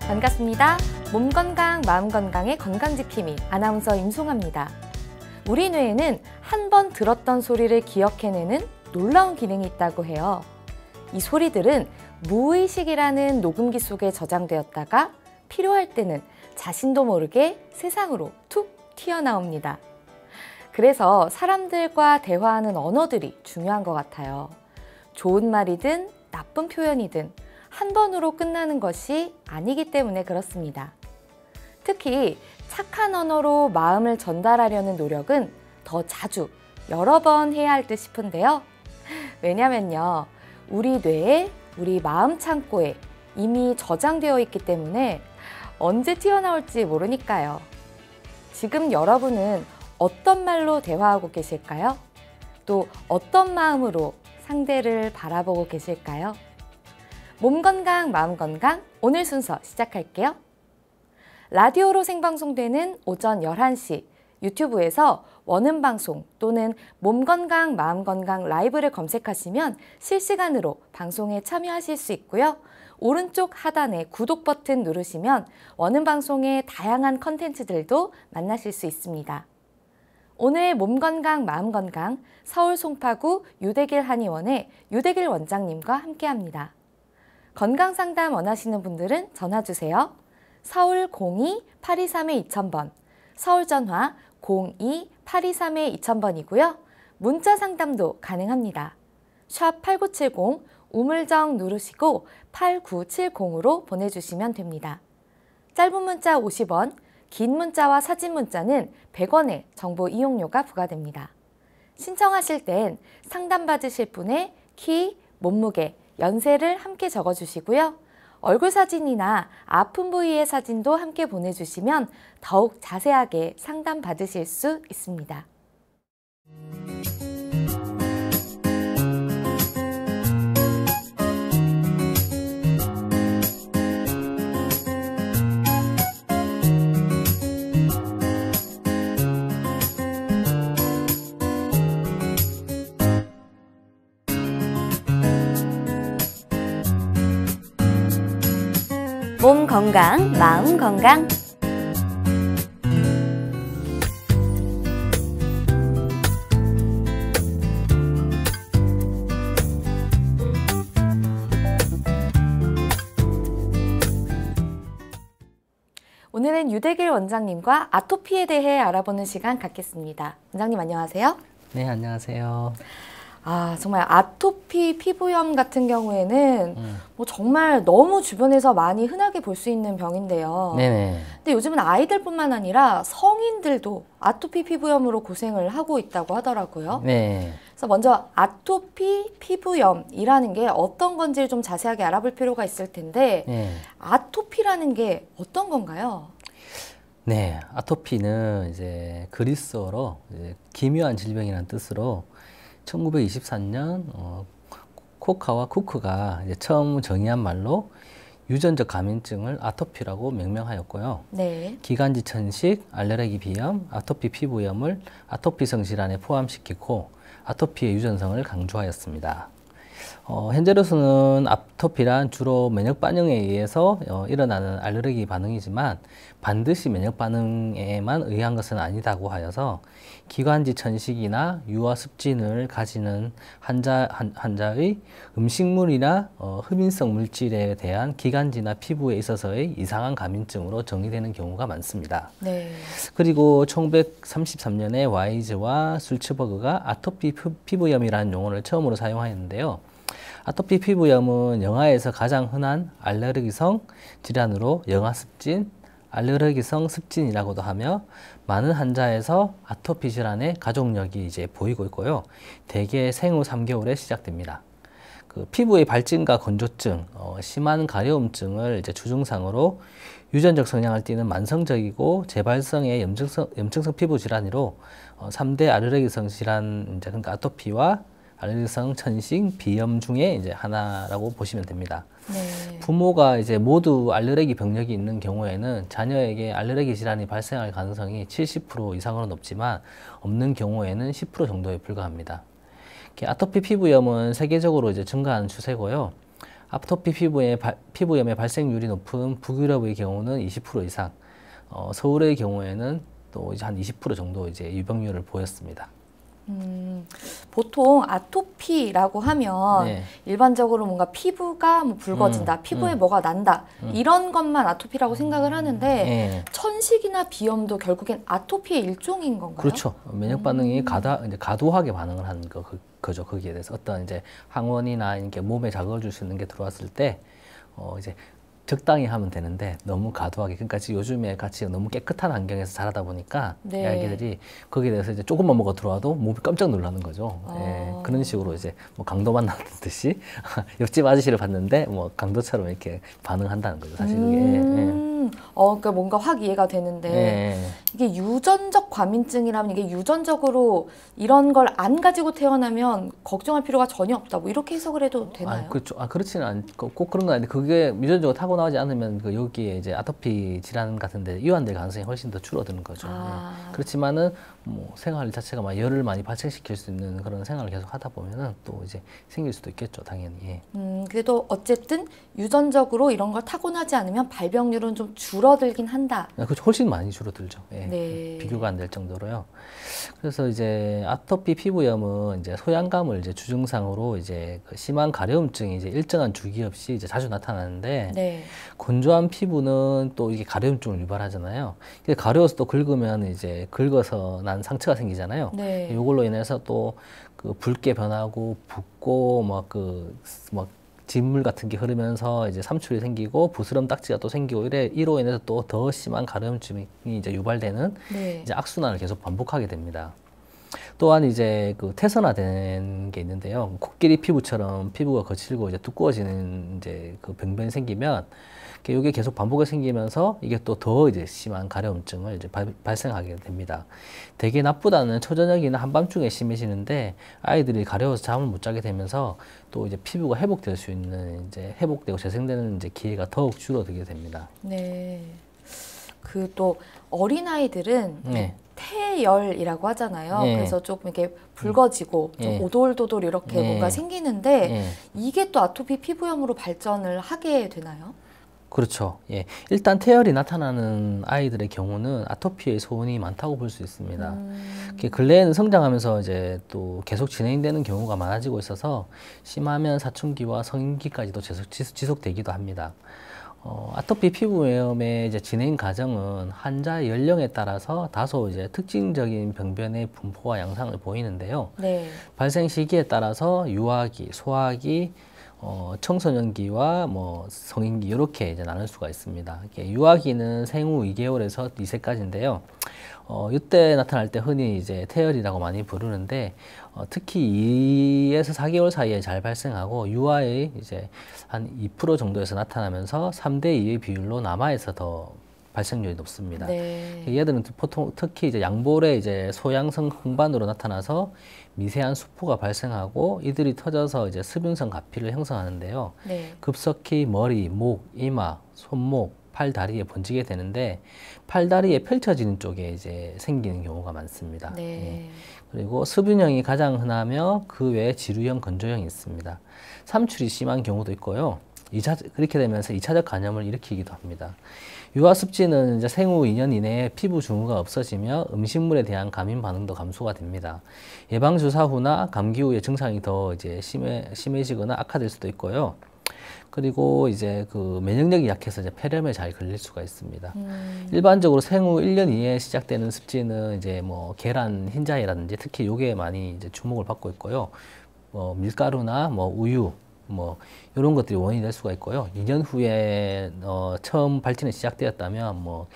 반갑습니다. 몸 건강, 마음 건강의 건강지킴이 아나운서 임송아입니다. 우리 뇌에는 한 번 들었던 소리를 기억해내는 놀라운 기능이 있다고 해요. 이 소리들은 무의식이라는 녹음기 속에 저장되었다가 필요할 때는 자신도 모르게 세상으로 툭 튀어나옵니다. 그래서 사람들과 대화하는 언어들이 중요한 것 같아요. 좋은 말이든 나쁜 표현이든 한 번으로 끝나는 것이 아니기 때문에 그렇습니다. 특히 착한 언어로 마음을 전달하려는 노력은 더 자주 여러 번 해야 할 듯 싶은데요. 왜냐면요, 우리 뇌에, 우리 마음 창고에 이미 저장되어 있기 때문에 언제 튀어나올지 모르니까요. 지금 여러분은 어떤 말로 대화하고 계실까요? 또 어떤 마음으로 상대를 바라보고 계실까요? 몸 건강, 마음 건강, 오늘 순서 시작할게요. 라디오로 생방송되는 오전 11시, 유튜브에서 원음방송 또는 몸 건강, 마음 건강 라이브를 검색하시면 실시간으로 방송에 참여하실 수 있고요. 오른쪽 하단에 구독 버튼 누르시면 원음방송의 다양한 컨텐츠들도 만나실 수 있습니다. 오늘 몸 건강, 마음 건강, 서울 송파구 유대길 한의원의 유대길 원장님과 함께합니다. 건강상담 원하시는 분들은 전화주세요. 서울 02-823-2000번, 서울 전화 02-823-2000번이고요. 문자 상담도 가능합니다. 샵 8970 우물정 누르시고 8970으로 보내주시면 됩니다. 짧은 문자 50원, 긴 문자와 사진 문자는 100원의 정보 이용료가 부과됩니다. 신청하실 땐 상담받으실 분의 키, 몸무게, 연세를 함께 적어주시고요. 얼굴 사진이나 아픈 부위의 사진도 함께 보내주시면 더욱 자세하게 상담받으실 수 있습니다. 몸 건강, 마음 건강. 오늘은 유대길 원장님과 아토피에 대해 알아보는 시간 갖겠습니다. 원장님 안녕하세요. 네, 안녕하세요. 정말 아토피 피부염 같은 경우에는 뭐 정말 너무 주변에서 많이 흔하게 볼 수 있는 병인데요. 네네. 근데 요즘은 아이들뿐만 아니라 성인들도 아토피 피부염으로 고생을 하고 있다고 하더라고요. 네. 그래서 먼저 아토피 피부염이라는 게 어떤 건지 좀 자세하게 알아볼 필요가 있을 텐데 네. 아토피라는 게 어떤 건가요? 네, 아토피는 이제 그리스어로 이제 기묘한 질병이라는 뜻으로 1923년 코카와 쿠크가 이제 처음 정의한 말로 유전적 감염증을 아토피라고 명명하였고요. 네. 기관지 천식, 알레르기 비염, 아토피 피부염을 아토피성 질환에 포함시키고 아토피의 유전성을 강조하였습니다. 현재로서는 아토피란 주로 면역 반응에 의해서 일어나는 알레르기 반응이지만 반드시 면역 반응에만 의한 것은 아니다고 하여서 기관지 천식이나 유화 습진을 가지는 환자의 음식물이나 흡인성 물질에 대한 기관지나 피부에 있어서의 이상한 감염증으로 정의되는 경우가 많습니다. 네. 그리고 1933년에 와이즈와 술츠버그가 아토피 피부염이라는 용어를 처음으로 사용하였는데요. 아토피 피부염은 영아에서 가장 흔한 알레르기성 질환으로 영아습진, 알레르기성 습진이라고도 하며 많은 환자에서 아토피 질환의 가족력이 이제 보이고 있고요. 대개 생후 3개월에 시작됩니다. 그 피부의 발진과 건조증, 심한 가려움증을 이제 주증상으로 유전적 성향을 띠는 만성적이고 재발성의 염증성 피부 질환으로 3대 알레르기성 질환, 이제 그러니까 아토피와 알레르기성 천식, 비염 중에 이제 하나라고 보시면 됩니다. 네. 부모가 이제 모두 알레르기 병력이 있는 경우에는 자녀에게 알레르기 질환이 발생할 가능성이 70% 이상으로 높지만 없는 경우에는 10% 정도에 불과합니다. 아토피 피부염은 세계적으로 이제 증가하는 추세고요. 아토피 피부염의 발생률이 높은 북유럽의 경우는 20% 이상, 서울의 경우에는 또 이제 한 20% 정도 이제 유병률을 보였습니다. 보통 아토피라고 하면 네. 일반적으로 뭔가 피부가 뭐 붉어진다, 피부에 뭐가 난다 이런 것만 아토피라고 생각을 하는데 네. 천식이나 비염도 결국엔 아토피의 일종인 건가요? 그렇죠. 면역 반응이 이제 과도하게 반응을 하는 거죠. 거기에 대해서 어떤 이제 항원이나 이렇게 몸에 자극을 줄 수 있는 게 들어왔을 때 이제 적당히 하면 되는데 너무 과도하게, 그러니까 지금 요즘에 같이 너무 깨끗한 환경에서 자라다 보니까 네. 아기들이 거기에 대해서 이제 조금만 먹어 들어와도 몸이 깜짝 놀라는 거죠. 예, 그런 식으로 이제 뭐 강도 만나듯이 옆집 아저씨를 봤는데 뭐 강도처럼 이렇게 반응한다는 거죠. 사실 그게. 그러니까 뭔가 확 이해가 되는데 이게 유전적 과민증이라면 이게 유전적으로 이런 걸 안 가지고 태어나면 걱정할 필요가 전혀 없다. 뭐 이렇게 해석을 해도 되나요? 그렇죠. 그렇지는 않고 꼭 그런 건 아닌데 그게 유전적으로 타고나지 않으면 여기에 이제 아토피 질환 같은데 이완될 가능성이 훨씬 더 줄어드는 거죠. 그렇지만은 뭐 생활 자체가 막 열을 많이 발생시킬 수 있는 그런 생활을 계속 하다 보면은 또 이제 생길 수도 있겠죠, 당연히. 그래도 어쨌든 유전적으로 이런 걸 타고나지 않으면 발병률은 좀 줄어들긴 한다. 그렇죠. 훨씬 많이 줄어들죠. 네. 비교가 안 될 정도로요. 그래서 이제 아토피 피부염은 이제 소양감을 이제 주증상으로 이제 그 심한 가려움증이 이제 일정한 주기 없이 이제 자주 나타나는데 네. 건조한 피부는 또 이게 가려움증을 유발하잖아요. 가려워서 또 긁으면 이제 긁어서 난 상처가 생기잖아요. 네. 이걸로 인해서 또 그 붉게 변하고 붓고 막 진물 같은 게 흐르면서 이제 삼출이 생기고 부스럼 딱지가 또 생기고 이로 인해서 또 더 심한 가려움증이 이제 유발되는 이제 악순환을 계속 반복하게 됩니다. 또한 이제 그 태선화된 게 있는데요. 코끼리 피부처럼 피부가 거칠고 이제 두꺼워지는 이제 그 병변이 생기면 이게 계속 반복해서 생기면서 이게 또 더 이제 심한 가려움증을 이제 발생하게 됩니다. 되게 낮보다는 초저녁이나 한밤중에 심해지는데 아이들이 가려워서 잠을 못 자게 되면서 또 이제 피부가 회복될 수 있는 이제 회복되고 재생되는 이제 기회가 더욱 줄어들게 됩니다. 네. 그 또 어린아이들은 태열이라고 하잖아요. 그래서 조금 이렇게 붉어지고 좀 오돌도돌 이렇게 뭔가 생기는데 이게 또 아토피 피부염으로 발전을 하게 되나요? 그렇죠. 일단 태열이 나타나는 아이들의 경우는 아토피의 소원이 많다고 볼 수 있습니다. 근래에는 성장하면서 이제 또 계속 진행되는 경우가 많아지고 있어서 심하면 사춘기와 성인기까지도 지속되기도 합니다. 아토피 피부염의 이제 진행 과정은 환자의 연령에 따라서 다소 이제 특징적인 병변의 분포와 양상을 보이는데요. 발생 시기에 따라서 유아기, 소아기, 청소년기와 뭐 성인기 이렇게 이제 나눌 수가 있습니다. 유아기는 생후 2개월에서 2세까지인데요. 이때 나타날 때 흔히 이제 태열이라고 많이 부르는데 특히 2에서 4개월 사이에 잘 발생하고 유아의 이제 한 2% 정도에서 나타나면서 3대2의 비율로 남아에서 더 발생률이 높습니다. 얘들은 보통 특히 이제 양볼의 이제 소양성 홍반으로 나타나서 미세한 수포가 발생하고 이들이 터져서 이제 수분성 가피를 형성하는데요. 급속히 머리, 목, 이마, 손목, 팔, 다리에 번지게 되는데 팔, 다리에 펼쳐지는 쪽에 이제 생기는 경우가 많습니다. 그리고 수분형이 가장 흔하며 그 외에 지루형, 건조형이 있습니다. 삼출이 심한 경우도 있고요. 그렇게 되면서 2차적 간염을 일으키기도 합니다. 유아습진은 이제 생후 2년 이내에 피부 증후가 없어지며 음식물에 대한 감인 반응도 감소가 됩니다. 예방주사 후나 감기 후에 증상이 더 이제 심해지거나 악화될 수도 있고요. 그리고 이제 그 면역력이 약해서 이제 폐렴에 잘 걸릴 수가 있습니다. 일반적으로 생후 1년 이내에 시작되는 습진은 이제 뭐 계란, 흰자위라든지 특히 요게 많이 이제 주목을 받고 있고요. 밀가루나 뭐 우유, 뭐 이런 것들이 원인이 될 수가 있고요. 2년 후에 처음 발진이 시작되었다면 뭐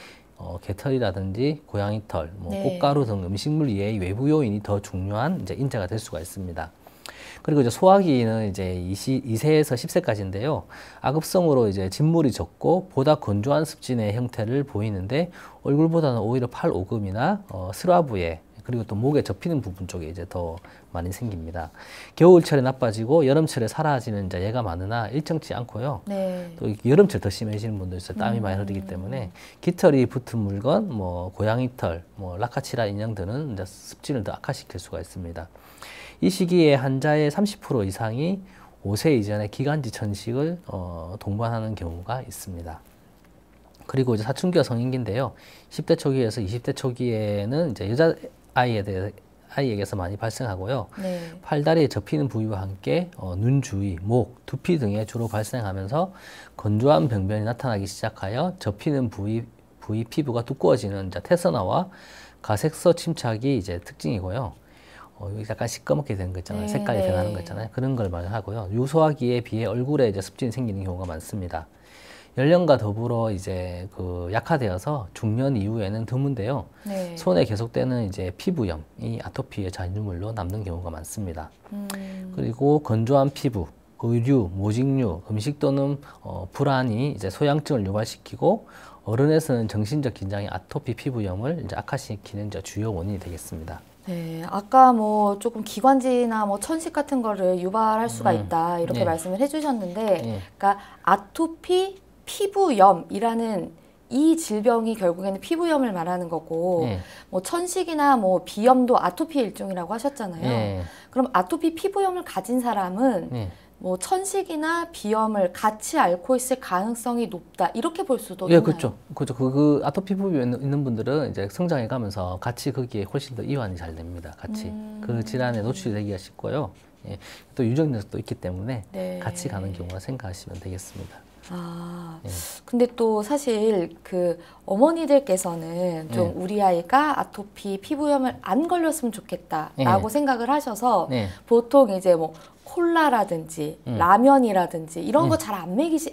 개털이라든지 고양이털, 뭐 꽃가루 등 음식물 이외의 외부 요인이 더 중요한 이제 인자가 될 수가 있습니다. 그리고 이제 소화기는 이제 2세에서 10세까지인데요. 악읍성으로 이제 진물이 적고 보다 건조한 습진의 형태를 보이는데 얼굴보다는 오히려 팔 오금이나 스라부에 그리고 또 목에 접히는 부분 쪽에 이제 더 많이 생깁니다. 겨울철에 나빠지고 여름철에 사라지는 이제 예가 많으나 일정치 않고요. 또 여름철 더 심해지는 분도 있어요. 땀이 많이 흐르기 때문에 깃털이 붙은 물건, 뭐 고양이털, 뭐 라카치라 인형 등은 이제 습진을 더 악화시킬 수가 있습니다. 이 시기에 환자의 30% 이상이 5세 이전에 기관지 천식을 동반하는 경우가 있습니다. 그리고 이제 사춘기가 성인기인데요. 10대 초기에서 20대 초기에는 이제 여자 아이에게서 많이 발생하고요. 네. 팔다리에 접히는 부위와 함께 눈 주위, 목, 두피 등에 주로 발생하면서 건조한 병변이 나타나기 시작하여 접히는 부위 피부가 두꺼워지는 이제 태선화와 가색소 침착이 이제 특징이고요. 여기 약간 시꺼멓게 되는 거 있잖아요. 네, 색깔이 네. 변하는 거 있잖아요. 그런 걸 말하고요. 유소화기에 비해 얼굴에 이제 습진이 생기는 경우가 많습니다. 연령과 더불어 이제 그 약화되어서 중년 이후에는 드문데요. 네. 손에 계속되는 이제 피부염이 아토피의 잔유물로 남는 경우가 많습니다. 그리고 건조한 피부, 의류, 모직류, 음식 또는 불안이 이제 소양증을 유발시키고 어른에서는 정신적 긴장이 아토피 피부염을 이제 악화시키는 이제 주요 원인이 되겠습니다. 네, 아까 뭐 조금 기관지나 뭐 천식 같은 거를 유발할 수가 있다 이렇게 네. 말씀을 해주셨는데, 네. 그러니까 아토피 피부염이라는 이 질병이 결국에는 피부염을 말하는 거고, 네. 뭐 천식이나 뭐 비염도 아토피 일종이라고 하셨잖아요. 네. 그럼 아토피 피부염을 가진 사람은 네. 뭐 천식이나 비염을 같이 앓고 있을 가능성이 높다 이렇게 볼 수도 예, 있나요? 그렇죠. 그렇죠. 그 아토피 피부염 있는 분들은 이제 성장해 가면서 같이 거기에 훨씬 더 이완이 잘 됩니다. 같이 그 질환에 노출되기가 쉽고요. 예, 또 유전 녀석도 있기 때문에 네. 같이 가는 경우가 생각하시면 되겠습니다. 아, 예. 근데 또 사실 그 어머니들께서는 좀 우리 아이가 아토피 피부염을 안 걸렸으면 좋겠다라고 생각을 하셔서 네. 보통 이제 뭐 콜라라든지 라면이라든지 이런 거 잘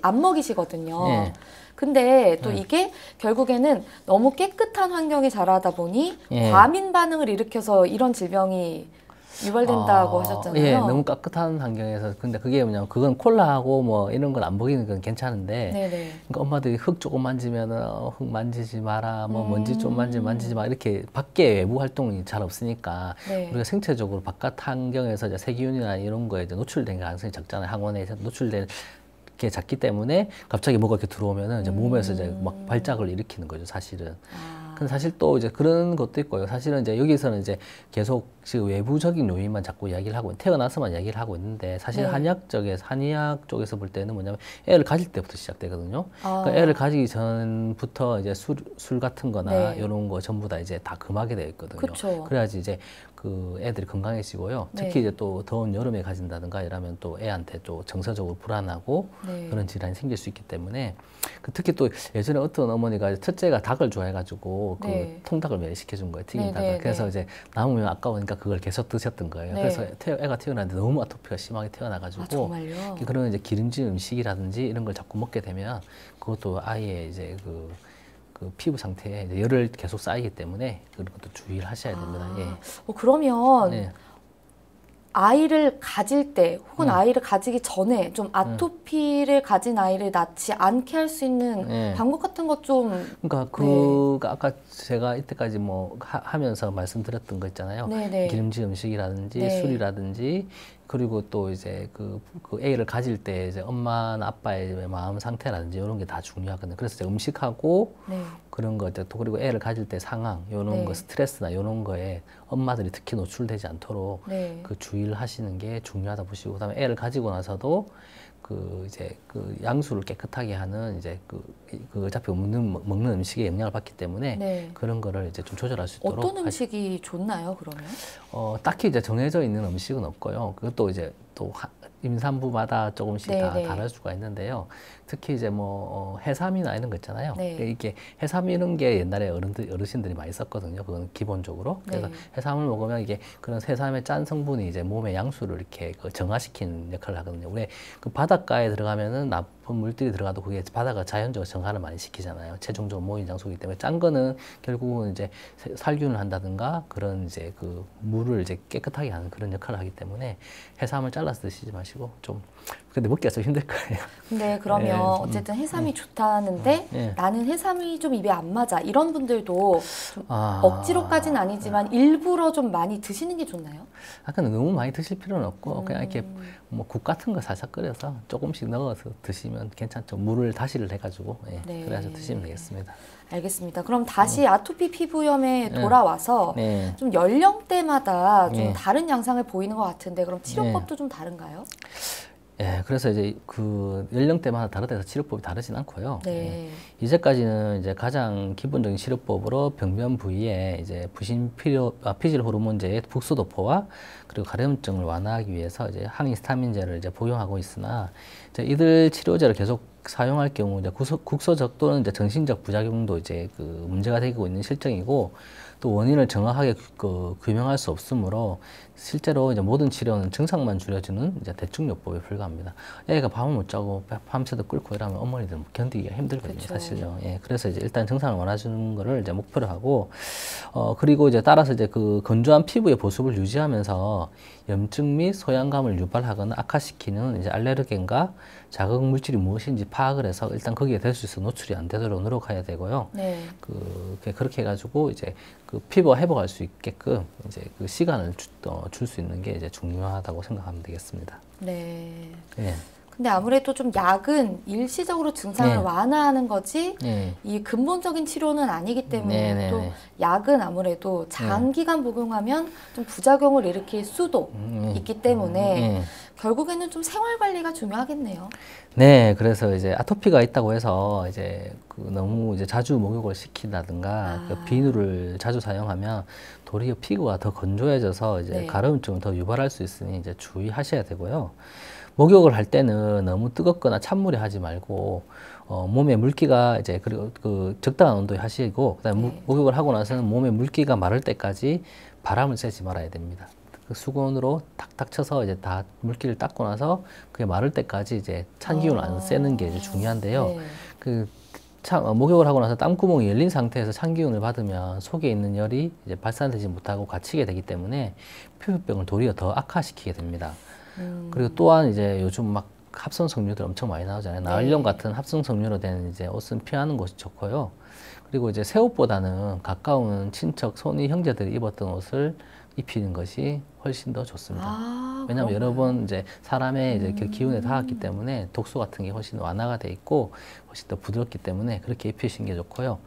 안 먹이시거든요. 네. 근데 또 이게 결국에는 너무 깨끗한 환경에 자라다 보니 예. 과민 반응을 일으켜서 이런 질병이 유발된다고 하셨잖아요. 예, 너무 깨끗한 환경에서. 근데 그게 뭐냐면 그건 콜라하고 뭐 이런 걸 안 먹이는 건 괜찮은데, 네네. 그러니까 엄마들이 흙 조금 만지면 흙 만지지 마라, 뭐 먼지 좀 만지지 마, 이렇게 밖에 외부 활동이 잘 없으니까 네. 우리가 생체적으로 바깥 환경에서 이제 세균이나 이런 거에 이제 노출된 가능성이 적잖아요. 항원에 노출된 게 작기 때문에 갑자기 뭐가 이렇게 들어오면은 이제 몸에서 이제 막 발작을 일으키는 거죠, 사실은. 근데 사실 또 이제 그런 것도 있고요. 사실은 이제 여기서는 이제 계속 지금 외부적인 요인만 자꾸 이야기를 하고, 태어나서만 이야기를 하고 있는데, 사실 네. 한의학 쪽에서 볼 때는 뭐냐면 애를 가질 때부터 시작되거든요. 그러니까 애를 가지기 전부터 이제 술 같은 거나 네. 이런 거 전부 다 이제 다 금하게 되어 있거든요. 그쵸. 그래야지 이제 그 애들이 건강해지고요. 특히 네. 이제 또 더운 여름에 가진다든가 이러면 또 애한테 또 정서적으로 불안하고 네. 그런 질환이 생길 수 있기 때문에, 특히 또 예전에 어떤 어머니가 첫째가 닭을 좋아해가지고 그 네. 통닭을 매일시켜 준 거예요. 튀긴 네, 닭을. 네, 그래서 네. 이제 남으면 아까우니까 그걸 계속 드셨던 거예요. 네. 그래서 애가 태어났는데 너무 아토피가 심하게 태어나가지고, 아, 정말요? 그런 이제 기름진 음식이라든지 이런 걸 자꾸 먹게 되면 그것도 아이의 이제 그 피부 상태에 이제 열을 계속 쌓이기 때문에 그런 것도 주의를 하셔야 됩니다. 예. 그러면 네. 아이를 가질 때 혹은 아이를 가지기 전에 좀 아토피를 가진 아이를 낳지 않게 할 수 있는 네. 방법 같은 것 좀. 그러니까 그가 아까 제가 이때까지 뭐 하면서 말씀드렸던 거 있잖아요. 네네. 기름진 음식이라든지 네. 술이라든지, 그리고 또 이제 그 애를 가질 때 이제 엄마나 아빠의 마음 상태라든지 이런 게 다 중요하거든요. 그래서 이제 음식하고 네. 그런 거, 또 그리고 애를 가질 때 상황, 이런 네. 거, 스트레스나 이런 거에 엄마들이 특히 노출되지 않도록 네. 그 주의를 하시는 게 중요하다 보시고, 그다음에 애를 가지고 나서도 이제 양수를 깨끗하게 하는 이제 어차피 먹는 음식에 영향을 받기 때문에 네. 그런 거를 이제 좀 조절할 수 있도록 어떤 음식이 좋나요, 그러면? 딱히 이제 정해져 있는 음식은 없고요. 그것도 이제 또 임산부마다 조금씩 네, 다 네. 다를 수가 있는데요. 특히 이제 뭐 해삼이나 이런 거 있잖아요. 네. 이게 해삼 이런 게 옛날에 어르신들이 많이 썼거든요. 그건 기본적으로. 그래서 네. 해삼을 먹으면 이게 그런 해삼의 짠 성분이 이제 몸의 양수를 이렇게 정화시키는 역할을 하거든요. 우리 그 바닷가에 들어가면은 나쁜 물들이 들어가도 그게 바다가 자연적으로 정화를 많이 시키잖아요. 최종적으로 모인 장소이기 때문에 짠 거는 결국은 이제 살균을 한다든가 그런 이제 그 물을 이제 깨끗하게 하는 그런 역할을 하기 때문에 해삼을 잘라서 드시지 마시고 좀, 근데 먹기가 좀 힘들 거예요. 근데 그러면 네. 어쨌든 해삼이 좋다는데 네. 나는 해삼이 좀 입에 안 맞아, 이런 분들도 좀 아. 억지로까지는 아니지만 일부러 좀 많이 드시는 게 좋나요? 근데 너무 많이 드실 필요는 없고 그냥 이렇게 뭐 국 같은 거 살짝 끓여서 조금씩 넣어서 드시면 괜찮죠. 물을 다시를 해가지고 네. 그래서 드시면 되겠습니다. 알겠습니다. 그럼 다시 아토피 피부염에 돌아와서 네. 좀 연령대마다 좀 네. 다른 양상을 보이는 것 같은데, 그럼 치료법도 좀 다른가요? 예, 그래서 이제 그 연령대마다 다르다 해서 치료법이 다르진 않고요. 네. 예, 이제까지는 이제 가장 기본적인 치료법으로 병변 부위에 이제 피질 호르몬제의 북소도포와 그리고 가려움증을 완화하기 위해서 이제 항히스타민제를 이제 복용하고 있으나 이제 이들 치료제를 계속 사용할 경우 이제 국소적 또는 이제 정신적 부작용도 이제 그 문제가 되고 있는 실정이고 또 원인을 정확하게 규명할 수 없으므로 실제로 이제 모든 치료는 증상만 줄여주는 이제 대충요법에 불과합니다. 애가 밤을 못 자고 밤새도 끓고 이러면 어머니들은 견디기가 힘들거든요, 그쵸. 사실요. 예, 그래서 이제 일단 증상을 완화해주는 거를 이제 목표로 하고, 그리고 이제 따라서 이제 그 건조한 피부의 보습을 유지하면서 염증 및 소양감을 유발하거나 악화시키는 이제 알레르겐과 자극 물질이 무엇인지 파악을 해서 일단 거기에 될 수 있어 노출이 안 되도록 노력해야 되고요. 네. 그렇게 해가지고 이제 그 피부가 회복할 수 있게끔 이제 그 시간을 줄 수 있는 게 이제 중요하다고 생각하면 되겠습니다. 네. 예. 근데 아무래도 좀 약은 일시적으로 증상을 네. 완화하는 거지 예. 이 근본적인 치료는 아니기 때문에 네, 네, 또 네. 약은 아무래도 장기간 복용하면 좀 부작용을 일으킬 수도 있기 때문에 예. 결국에는 좀 생활 관리가 중요하겠네요. 네, 그래서 이제 아토피가 있다고 해서 이제 너무 이제 자주 목욕을 시킨다든가 그 비누를 자주 사용하면 도리어 피부가 더 건조해져서 이제 네. 가려움증을 더 유발할 수 있으니 이제 주의하셔야 되고요. 목욕을 할 때는 너무 뜨겁거나 찬물에 하지 말고 몸에 물기가 이제 그리고 그 적당한 온도에 하시고 그다음에 네. 목욕을 하고 나서는 몸에 물기가 마를 때까지 바람을 쐬지 말아야 됩니다. 그 수건으로 탁탁 쳐서 이제 다 물기를 닦고 나서 그게 마를 때까지 이제 찬 기운을 안 쐬는 게 이제 중요한데요. 네. 목욕을 하고 나서 땀구멍이 열린 상태에서 찬 기운을 받으면 속에 있는 열이 이제 발산되지 못하고 갇히게 되기 때문에 피부병을 도리어 더 악화시키게 됩니다. 그리고 또한 이제 요즘 막 합성 섬유들 엄청 많이 나오잖아요. 나일론 같은 합성 섬유로 된 이제 옷은 피하는 것이 좋고요. 그리고 이제 새 옷보다는 가까운 친척, 손위, 형제들이 입었던 옷을 입히는 것이 훨씬 더 좋습니다. 왜냐하면 여러 번 이제 사람의 이제 그 기운에 닿았기 때문에 독소 같은 게 훨씬 완화가 돼 있고 훨씬 더 부드럽기 때문에 그렇게 입히시는 게 좋고요.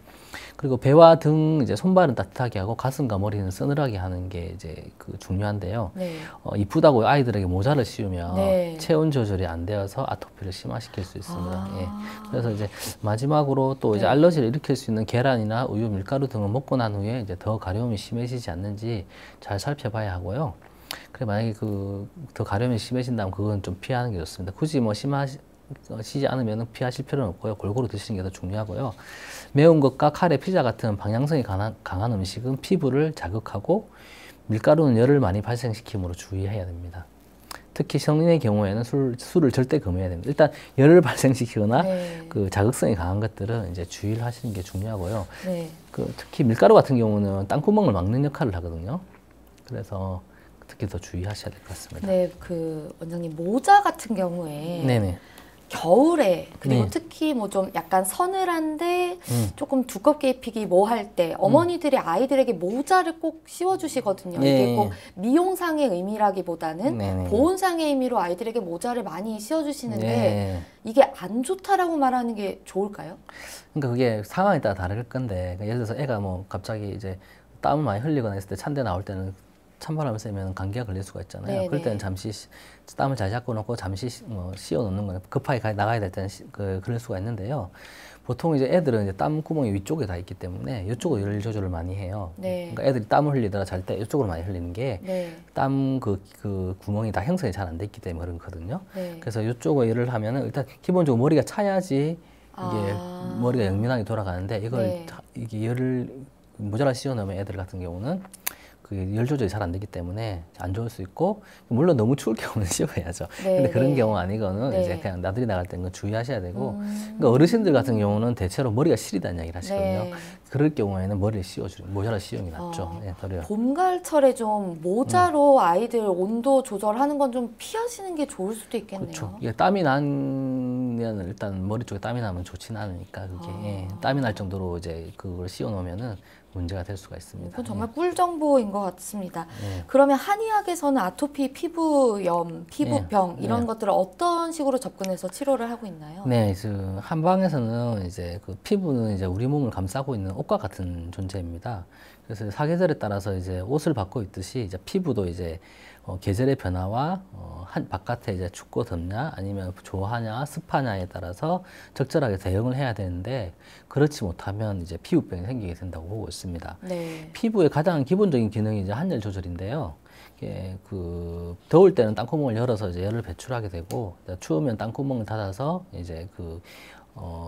그리고 배와 등 이제 손발은 따뜻하게 하고 가슴과 머리는 서늘하게 하는 게 이제 그 중요한데요. 네. 이쁘다고 아이들에게 모자를 씌우면 네. 체온 조절이 안 되어서 아토피를 심화시킬 수 있습니다. 아. 예. 그래서 이제 마지막으로 또 이제 네. 알러지를 일으킬 수 있는 계란이나 우유, 밀가루 등을 먹고 난 후에 이제 더 가려움이 심해지지 않는지 잘 살펴봐야 하고요. 그래 만약에 더 가려움이 심해진다면 그건 좀 피하는 게 좋습니다. 굳이 뭐 심하시지 않으면 피하실 필요는 없고요. 골고루 드시는 게 더 중요하고요. 매운 것과 카레, 피자 같은 방향성이 강한 음식은 피부를 자극하고 밀가루는 열을 많이 발생시키므로 주의해야 됩니다. 특히 성인의 경우에는 술을 절대 금해야 됩니다. 일단 열을 발생시키거나 네. 그 자극성이 강한 것들은 이제 주의를 하시는 게 중요하고요. 네. 특히 밀가루 같은 경우는 땅구멍을 막는 역할을 하거든요. 그래서 특히 더 주의하셔야 될 것 같습니다. 네, 그 원장님 모자 같은 경우에 네네. 겨울에 그리고 네. 특히 뭐 좀 약간 서늘한데 조금 두껍게 입히기 뭐 할 때 어머니들이 아이들에게 모자를 꼭 씌워주시거든요. 네. 이게 꼭 미용상의 의미라기보다는 네네. 보온상의 의미로 아이들에게 모자를 많이 씌워주시는데 네. 이게 안 좋다라고 말하는 게 좋을까요? 그러니까 그게 상황에 따라 다를 건데 그러니까 예를 들어서 애가 뭐 갑자기 이제 땀을 많이 흘리거나 했을 때 찬데 나올 때는 찬바람을 쐬면 감기가 걸릴 수가 있잖아요. 네네. 그럴 때는 잠시 땀을 잘 잡고 놓고 잠시 씌워 놓는 거예요. 급하게 나가야 될 때는 그럴 수가 있는데요. 보통 이제 애들은 이제 땀 구멍이 위쪽에 다 있기 때문에 이쪽으로 열 조절을 많이 해요. 네. 그러니까 애들이 땀을 흘리더라 잘 때 이쪽으로 많이 흘리는 게 네. 땀 그 구멍이 다 형성이 잘 안 돼 있기 때문에 그렇거든요. 네. 그래서 이쪽으로 열을 하면은 일단 기본적으로 머리가 차야지 이게 아. 머리가 영민하게 돌아가는데 이걸 네. 이게 열을 모자라 씌워 넣으면 애들 같은 경우는 그 열 조절이 잘 안 되기 때문에 안 좋을 수 있고 물론 너무 추울 경우는 씌워야죠. 네, 근데 그런 네. 경우 아니고는 네. 이제 그냥 나들이 나갈 때는 주의하셔야 되고 그러니까 어르신들 같은 경우는 대체로 머리가 시리다는 이야기를 하시거든요. 네. 그럴 경우에는 머리를 모자를 씌우는 게 낫죠. 네, 도리어. 봄, 가을철에 좀 모자로 아이들 온도 조절하는 건 좀 피하시는 게 좋을 수도 있겠네요. 그렇죠. 이게 땀이 나면 일단 머리 쪽에 땀이 나면 좋지는 않으니까 그게 예, 땀이 날 정도로 이제 그걸 씌워 놓으면은 문제가 될 수가 있습니다. 이건 정말 꿀 정보인 것 같습니다. 예. 그러면 한의학에서는 아토피, 피부염, 피부병 네. 이런 네. 것들을 어떤 식으로 접근해서 치료를 하고 있나요? 네, 한방에서는 이제 그 피부는 이제 우리 몸을 감싸고 있는 옷과 같은 존재입니다. 그래서 사계절에 따라서 이제 옷을 바꿔 입듯이 이제 피부도 이제 계절의 변화와 바깥에 이제 춥고 덥냐 아니면 좋아하냐 습하냐에 따라서 적절하게 대응을 해야 되는데 그렇지 못하면 이제 피부병이 생기게 된다고 보고 있습니다. 네. 피부의 가장 기본적인 기능이 이제 한열 조절인데요. 이게 그 더울 때는 땅구멍을 열어서 이제 열을 배출하게 되고 추우면 땅구멍을 닫아서 이제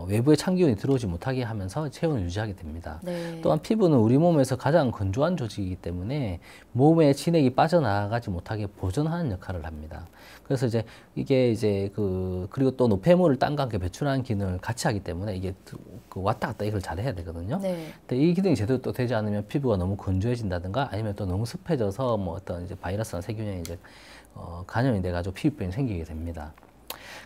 외부의 찬 기운이 들어오지 못하게 하면서 체온을 유지하게 됩니다. 네. 또한 피부는 우리 몸에서 가장 건조한 조직이기 때문에 몸의 진액이 빠져나가지 못하게 보존하는 역할을 합니다. 그래서 이제 이게 이제 그리고 또 노폐물을 땀과 함께 배출하는 기능을 같이 하기 때문에 이게 왔다 갔다 이걸 잘해야 되거든요. 네. 근데 이 기능이 제대로 또 되지 않으면 피부가 너무 건조해진다든가 아니면 또 너무 습해져서 뭐 어떤 이제 바이러스나 세균이 이제 감염이 돼가지고 피부병이 생기게 됩니다.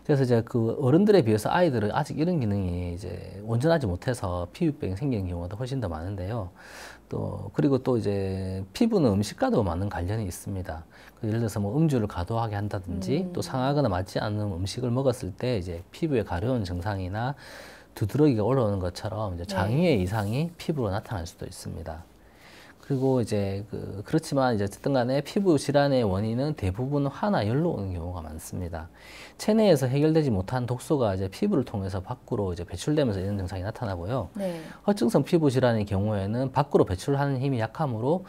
그래서 이제 그 어른들에 비해서 아이들은 아직 이런 기능이 이제 온전하지 못해서 피부병이 생기는 경우가 훨씬 더 많은데요. 그리고 또 이제 피부는 음식과도 많은 관련이 있습니다. 예를 들어서 뭐 음주를 과도하게 한다든지 또 상하거나 맞지 않는 음식을 먹었을 때 이제 피부에 가려운 증상이나 두드러기가 올라오는 것처럼 이제 장유의 이상이 피부로 나타날 수도 있습니다. 그리고 이제 그렇지만 이제 어쨌든 간에 피부 질환의 원인은 대부분 화나 열로 오는 경우가 많습니다. 체내에서 해결되지 못한 독소가 이제 피부를 통해서 밖으로 이제 배출되면서 이런 증상이 나타나고요. 네. 허증성 피부 질환의 경우에는 밖으로 배출하는 힘이 약하므로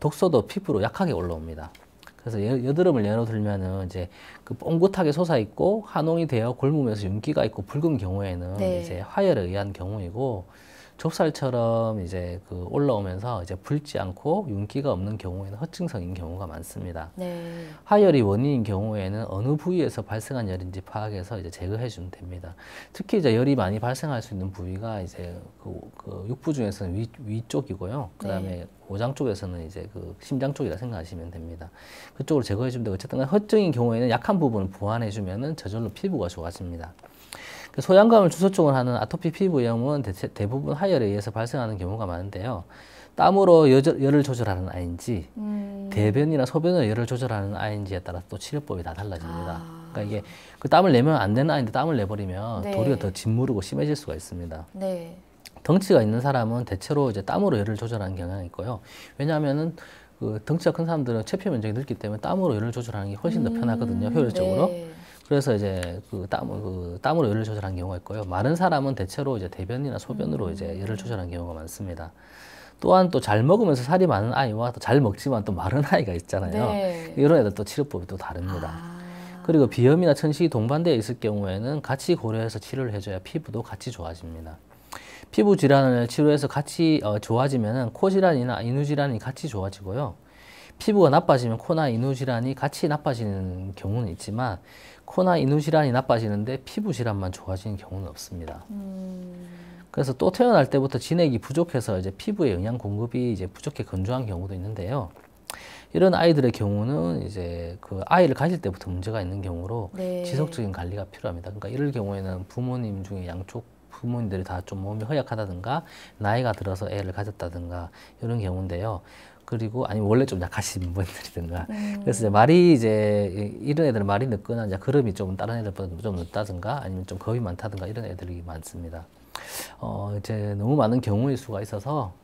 독소도 피부로 약하게 올라옵니다. 그래서 여드름을 예로 들면은 이제 뽕긋하게 솟아 있고 한홍이 되어 골무면서 윤기가 있고 붉은 경우에는 네. 이제 화열에 의한 경우이고 좁쌀처럼 이제 올라오면서 이제 붉지 않고 윤기가 없는 경우에는 허증성인 경우가 많습니다. 네. 화열이 원인인 경우에는 어느 부위에서 발생한 열인지 파악해서 이제 제거해 주면 됩니다. 특히 이제 열이 많이 발생할 수 있는 부위가 이제 육부 중에서는 위쪽이고요. 그다음에 오장 쪽에서는 이제 심장 쪽이라 생각하시면 됩니다. 그쪽으로 제거해 주면 되고 어쨌든 허증인 경우에는 약한 부분을 보완해 주면은 저절로 피부가 좋아집니다. 소양감을 주소증을 하는 아토피 피부염은 대부분 하열에 의해서 발생하는 경우가 많은데요. 땀으로 열을 조절하는 아이인지 대변이나 소변으로 열을 조절하는 아이인지에 따라 또 치료법이 다 달라집니다. 그러니까 이게 땀을 내면 안 되는 아이인데 땀을 내버리면 네. 도리어 더 짓무르고 심해질 수가 있습니다. 네. 덩치가 있는 사람은 대체로 이제 땀으로 열을 조절하는 경향이 있고요. 왜냐하면은 덩치가 큰 사람들은 체표 면적이 넓기 때문에 땀으로 열을 조절하는 게 훨씬 더 편하거든요. 효율적으로. 네. 그래서 이제 땀으로 열을 조절하는 경우가 있고요. 마른 사람은 대체로 이제 대변이나 소변으로 이제 열을 조절하는 경우가 많습니다. 또한 또 잘 먹으면서 살이 많은 아이와 또 잘 먹지만 또 마른 아이가 있잖아요. 네. 이런 애들 또 치료법이 또 다릅니다. 그리고 비염이나 천식이 동반되어 있을 경우에는 같이 고려해서 치료를 해줘야 피부도 같이 좋아집니다. 피부 질환을 치료해서 같이 좋아지면은 코 질환이나 인후 질환이 같이 좋아지고요. 피부가 나빠지면 코나 인후 질환이 같이 나빠지는 경우는 있지만 코나 인후 질환이 나빠지는데 피부 질환만 좋아지는 경우는 없습니다. 그래서 또 태어날 때부터 진액이 부족해서 이제 피부에 영양 공급이 이제 부족해 건조한 경우도 있는데요. 이런 아이들의 경우는 이제 아이를 가질 때부터 문제가 있는 경우로 네. 지속적인 관리가 필요합니다. 그러니까 이럴 경우에는 부모님 중에 양쪽 부모님들이 다 좀 몸이 허약하다든가 나이가 들어서 애를 가졌다든가 이런 경우인데요. 그리고 아니면 원래 좀 약하신 분들이든가 그래서 이제 말이 이제 이런 애들은 말이 늦거나 이제 걸음이 좀 다른 애들보다 좀 늦다든가 아니면 좀 겁이 많다든가 이런 애들이 많습니다. 이제 너무 많은 경우의 수가 있어서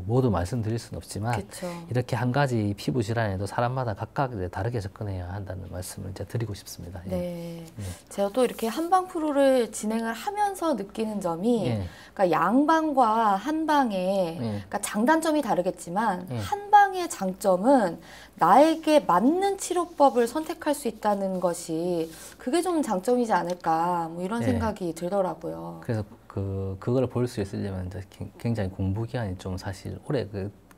모두 말씀드릴 수는 없지만 그쵸. 이렇게 한 가지 피부 질환에도 사람마다 각각 이제 다르게 접근해야 한다는 말씀을 이제 드리고 싶습니다. 네. 제가 또 이렇게 한방 프로를 진행을 하면서 느끼는 점이 예. 그러니까 양방과 한방의 그러니까 장단점이 다르겠지만 한방의 장점은 나에게 맞는 치료법을 선택할 수 있다는 것이 그게 좀 장점이지 않을까 뭐 이런 예. 생각이 들더라고요. 그래서 그걸 볼 수 있으려면 이제 굉장히 공부 기간이 좀 사실 오래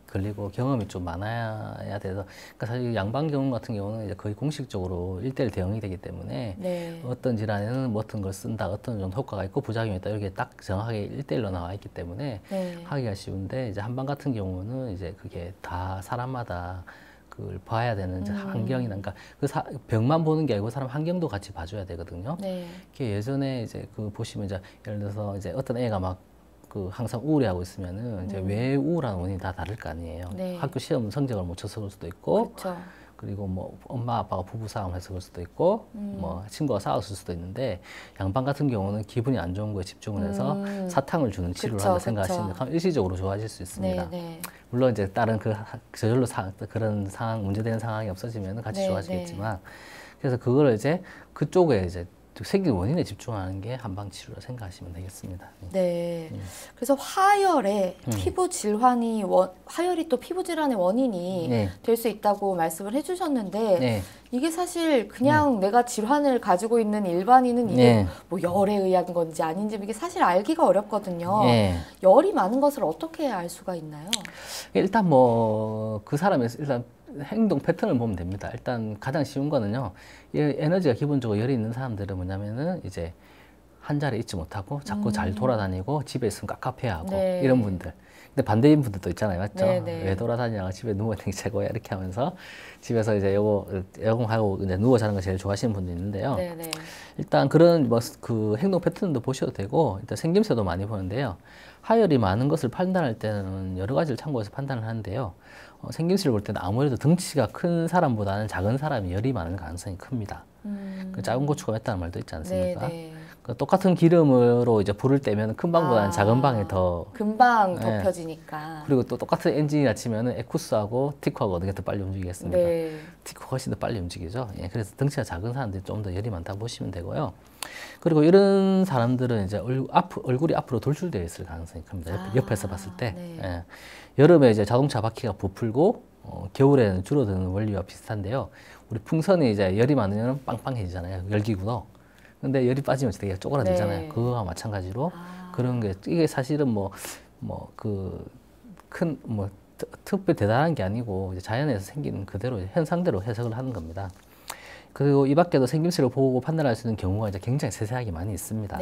걸리고 경험이 좀 많아야 돼서 그러니까 사실 양방 경험 같은 경우는 이제 거의 공식적으로 1:1 대응이 되기 때문에 네. 어떤 질환에는 뭐 어떤 걸 쓴다, 어떤 정도 효과가 있고 부작용이 있다 이렇게 딱 정확하게 1:1로 나와 있기 때문에 네. 하기가 쉬운데 이제 한방 같은 경우는 이제 그게 다 사람마다 그걸 봐야 되는 이제 환경이나 그러니까 병만 보는 게 아니고 사람 환경도 같이 봐줘야 되거든요. 네. 예전에 이제 보시면 이제 예를 들어서 이제 어떤 애가 막 항상 우울해하고 있으면은 이제 왜 우울한 원인이 다 다를 거 아니에요. 네. 학교 시험 성적을 못 쳐서 그럴 수도 있고, 그렇죠. 그리고 뭐 엄마 아빠가 부부 싸움해서 그럴 수도 있고 뭐 친구가 싸웠을 수도 있는데 양반 같은 경우는 기분이 안 좋은 거에 집중을 해서 사탕을 주는 치료를 한다 생각하시면 일시적으로 좋아질 수 있습니다. 물론 이제 다른 저절로 그런 상황 문제되는 상황이 없어지면 같이 좋아지겠지만 그래서 그걸 이제 그쪽에 이제 생긴 원인에 집중하는 게 한방치료라 생각하시면 되겠습니다. 네. 그래서 화열에 피부 질환이 화열이 또 피부 질환의 원인이 될 수 있다고 말씀을 해주셨는데 이게 사실 그냥 내가 질환을 가지고 있는 일반인은 이게 뭐 열에 의한 건지 아닌지 이게 사실 알기가 어렵거든요. 열이 많은 것을 어떻게 알 수가 있나요? 일단 뭐 그 사람의 일단 행동 패턴을 보면 됩니다. 일단 가장 쉬운 거는요. 에너지가 기본적으로 열이 있는 사람들은 뭐냐면은 이제 한 자리에 있지 못하고 자꾸 잘 돌아다니고 집에 있으면 깝깝해하고 이런 분들. 근데 반대인 분들도 있잖아요. 맞죠? 왜 돌아다니냐고 집에 누워있는 게 최고야 이렇게 하면서 집에서 이제 요거 에어컨하고 이제 누워 자는 거 제일 좋아하시는 분도 있는데요. 일단 그런 뭐 그 행동 패턴도 보셔도 되고 일단 생김새도 많이 보는데요. 하열이 많은 것을 판단할 때는 여러 가지를 참고해서 판단을 하는데요. 생김새를 볼 때는 아무래도 덩치가 큰 사람보다는 작은 사람이 열이 많은 가능성이 큽니다. 그 작은 고추가 맵다는 말도 있지 않습니까? 그 똑같은 기름으로 이제 불을 떼면 큰 방보다는 작은 방이 더 금방 덮여지니까. 그리고 또 똑같은 엔진이나 치면은 에쿠스하고 티코하고 어느 게 더 빨리 움직이겠습니까? 티코가 훨씬 더 빨리 움직이죠. 그래서 덩치가 작은 사람들이 좀 더 열이 많다고 보시면 되고요. 그리고 이런 사람들은 이제 얼굴이 앞으로 돌출되어 있을 가능성이 큽니다. 옆에서 봤을 때. 여름에 이제 자동차 바퀴가 부풀고 겨울에는 줄어드는 원리와 비슷한데요. 우리 풍선이 이제 열이 많으면 빵빵해지잖아요. 열기구도. 근데 열이 빠지면 되게 쪼그라들잖아요. 그거와 마찬가지로 그런 게 이게 사실은 특별히 대단한 게 아니고 이제 자연에서 생기는 그대로 현상대로 해석을 하는 겁니다. 그리고 이 밖에도 생김새를 보고 판단할 수 있는 경우가 이제 굉장히 세세하게 많이 있습니다.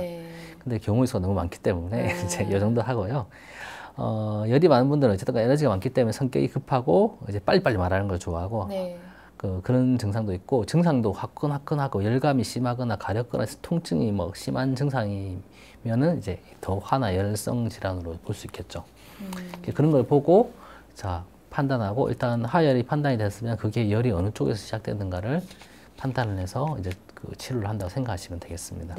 근데 경우 수가 너무 많기 때문에 이제 이 정도 하고요. 열이 많은 분들은 어쨌든 에너지가 많기 때문에 성격이 급하고 이제 빨리빨리 말하는 걸 좋아하고 그런 증상도 있고 증상도 화끈화끈하고 열감이 심하거나 가렵거나 통증이 뭐 심한 증상이면은 이제 더 화나 열성 질환으로 볼 수 있겠죠. 그런 걸 보고 자 판단하고 일단 하열이 판단이 됐으면 그게 열이 어느 쪽에서 시작되는가를 판단을 해서 이제 그 치료를 한다고 생각하시면 되겠습니다.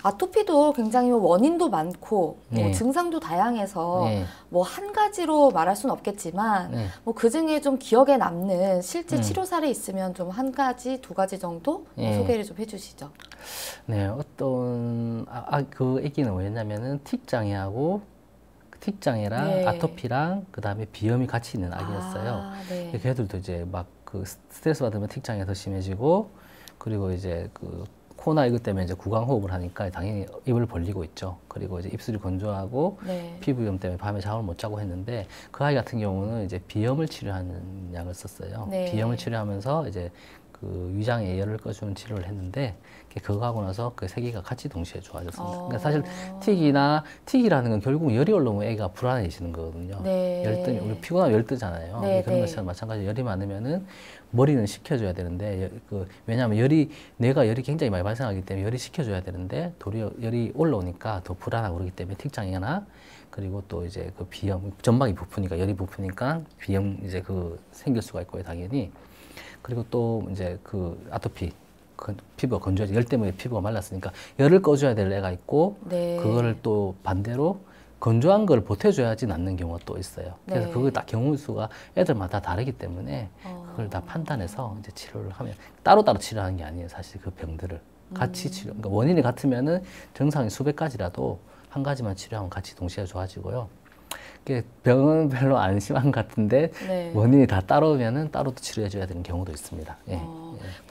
아토피도 굉장히 원인도 많고 뭐 증상도 다양해서 뭐 한 가지로 말할 수는 없겠지만 뭐 그 중에 좀 기억에 남는 실제 치료 사례 있으면 좀 한 가지, 두 가지 정도 소개를 좀 해주시죠. 어떤 그 아기는 뭐였냐면은 틱장애랑 아토피랑 그 다음에 비염이 같이 있는 아기였어요. 걔들도 이제 막 그 스트레스 받으면 틱장애 더 심해지고 그리고 이제 그 코나 이것 때문에 이제 구강호흡을 하니까 당연히 입을 벌리고 있죠. 그리고 이제 입술이 건조하고 피부염 때문에 밤에 잠을 못 자고 했는데 그 아이 같은 경우는 이제 비염을 치료하는 약을 썼어요. 비염을 치료하면서 이제 그 위장에 열을 꺼주는 치료를 했는데 그거 하고 나서 그 세 개가 같이 동시에 좋아졌습니다. 그러니까 사실 틱이라는 건 결국 열이 올라오면 애가 불안해지는 거거든요. 열등이 우리 피곤하면 열 뜨잖아요. 그런 것처럼 마찬가지로 열이 많으면은 머리는 식혀줘야 되는데 왜냐하면 뇌가 열이 굉장히 많이 발생하기 때문에 열이 식혀줘야 되는데 도리어 열이 올라오니까 더 불안하고 그러기 때문에 틱장애나 그리고 또 이제 그 비염 점막이 부푸니까 열이 부푸니까 비염 이제 그 생길 수가 있고요 당연히. 그리고 또 이제 그 아토피 피부가 건조해져 열 때문에 피부가 말랐으니까 열을 꺼줘야 될 애가 있고 그거를 또 반대로 건조한 걸 보태줘야지 낫는 경우가 또 있어요. 그래서 그거 딱 경우 수가 애들마다 다르기 때문에 그걸 다 판단해서 이제 치료를 하면 따로따로 치료하는 게 아니에요. 사실 그 병들을 같이 치료. 그러니까 원인이 같으면은 증상이 수백 가지라도 한 가지만 치료하면 같이 동시에 좋아지고요. 병은 별로 안 심한 것 같은데 원인이 다 따로면은 따로 치료해줘야 되는 경우도 있습니다.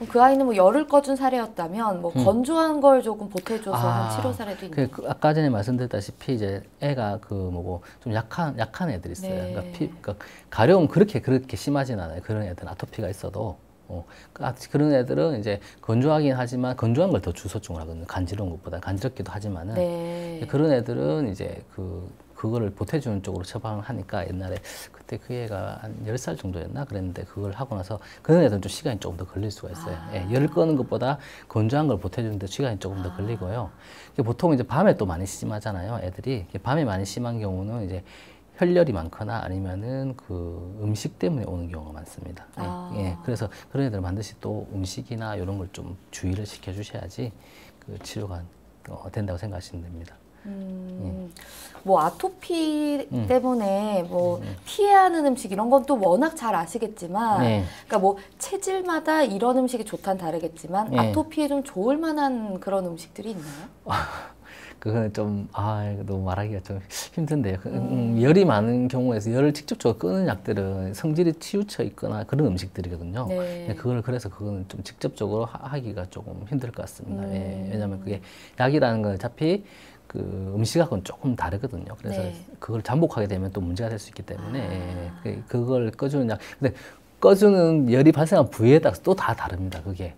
그 아이는 뭐 열을 꺼준 사례였다면 뭐 건조한 걸 조금 보태줘서 한 치료 사례도 있나요? 아까 전에 말씀드렸다시피 이제 애가 좀 약한 애들이 있어요. 그러니까 가려움 그렇게 심하진 않아요. 그런 애들은 아토피가 있어도. 그런 애들은 이제 건조하긴 하지만 건조한 걸 더 주소증을 하거든요. 간지러운 것보다 간지럽기도 하지만은 그런 애들은 이제 그거를 보태주는 쪽으로 처방을 하니까 옛날에 그때 그 애가 한 10살 정도였나 그랬는데 그걸 하고 나서 그런 애들은 좀 시간이 조금 더 걸릴 수가 있어요. 열을 끄는 것보다 건조한 걸 보태주는데 시간이 조금 더 걸리고요. 보통 이제 밤에 또 많이 심하잖아요. 애들이 밤에 많이 심한 경우는 이제 혈열이 많거나 아니면은 그 음식 때문에 오는 경우가 많습니다. 예, 그래서 그런 애들은 반드시 또 음식이나 이런 걸 좀 주의를 시켜주셔야지 그 치료가 된다고 생각하시면 됩니다. 뭐 아토피 때문에 뭐 피해야 하는 음식 이런 건 또 워낙 잘 아시겠지만, 그러니까 뭐 체질마다 이런 음식이 좋다는 다르겠지만 아토피에 좀 좋을 만한 그런 음식들이 있나요? 그거는 좀, 너무 말하기가 좀 힘든데요. 열이 많은 경우에서 열을 직접적으로 끄는 약들은 성질이 치우쳐 있거나 그런 음식들이거든요. 그래서 그거는 좀 직접적으로 하기가 조금 힘들 것 같습니다. 왜냐하면 그게 약이라는 건 어차피 그 음식하고는 조금 다르거든요. 그래서 그걸 잠복하게 되면 또 문제가 될 수 있기 때문에 그걸 꺼주는 약. 근데 꺼주는 열이 발생한 부위에 따라서 또 다 다릅니다. 그게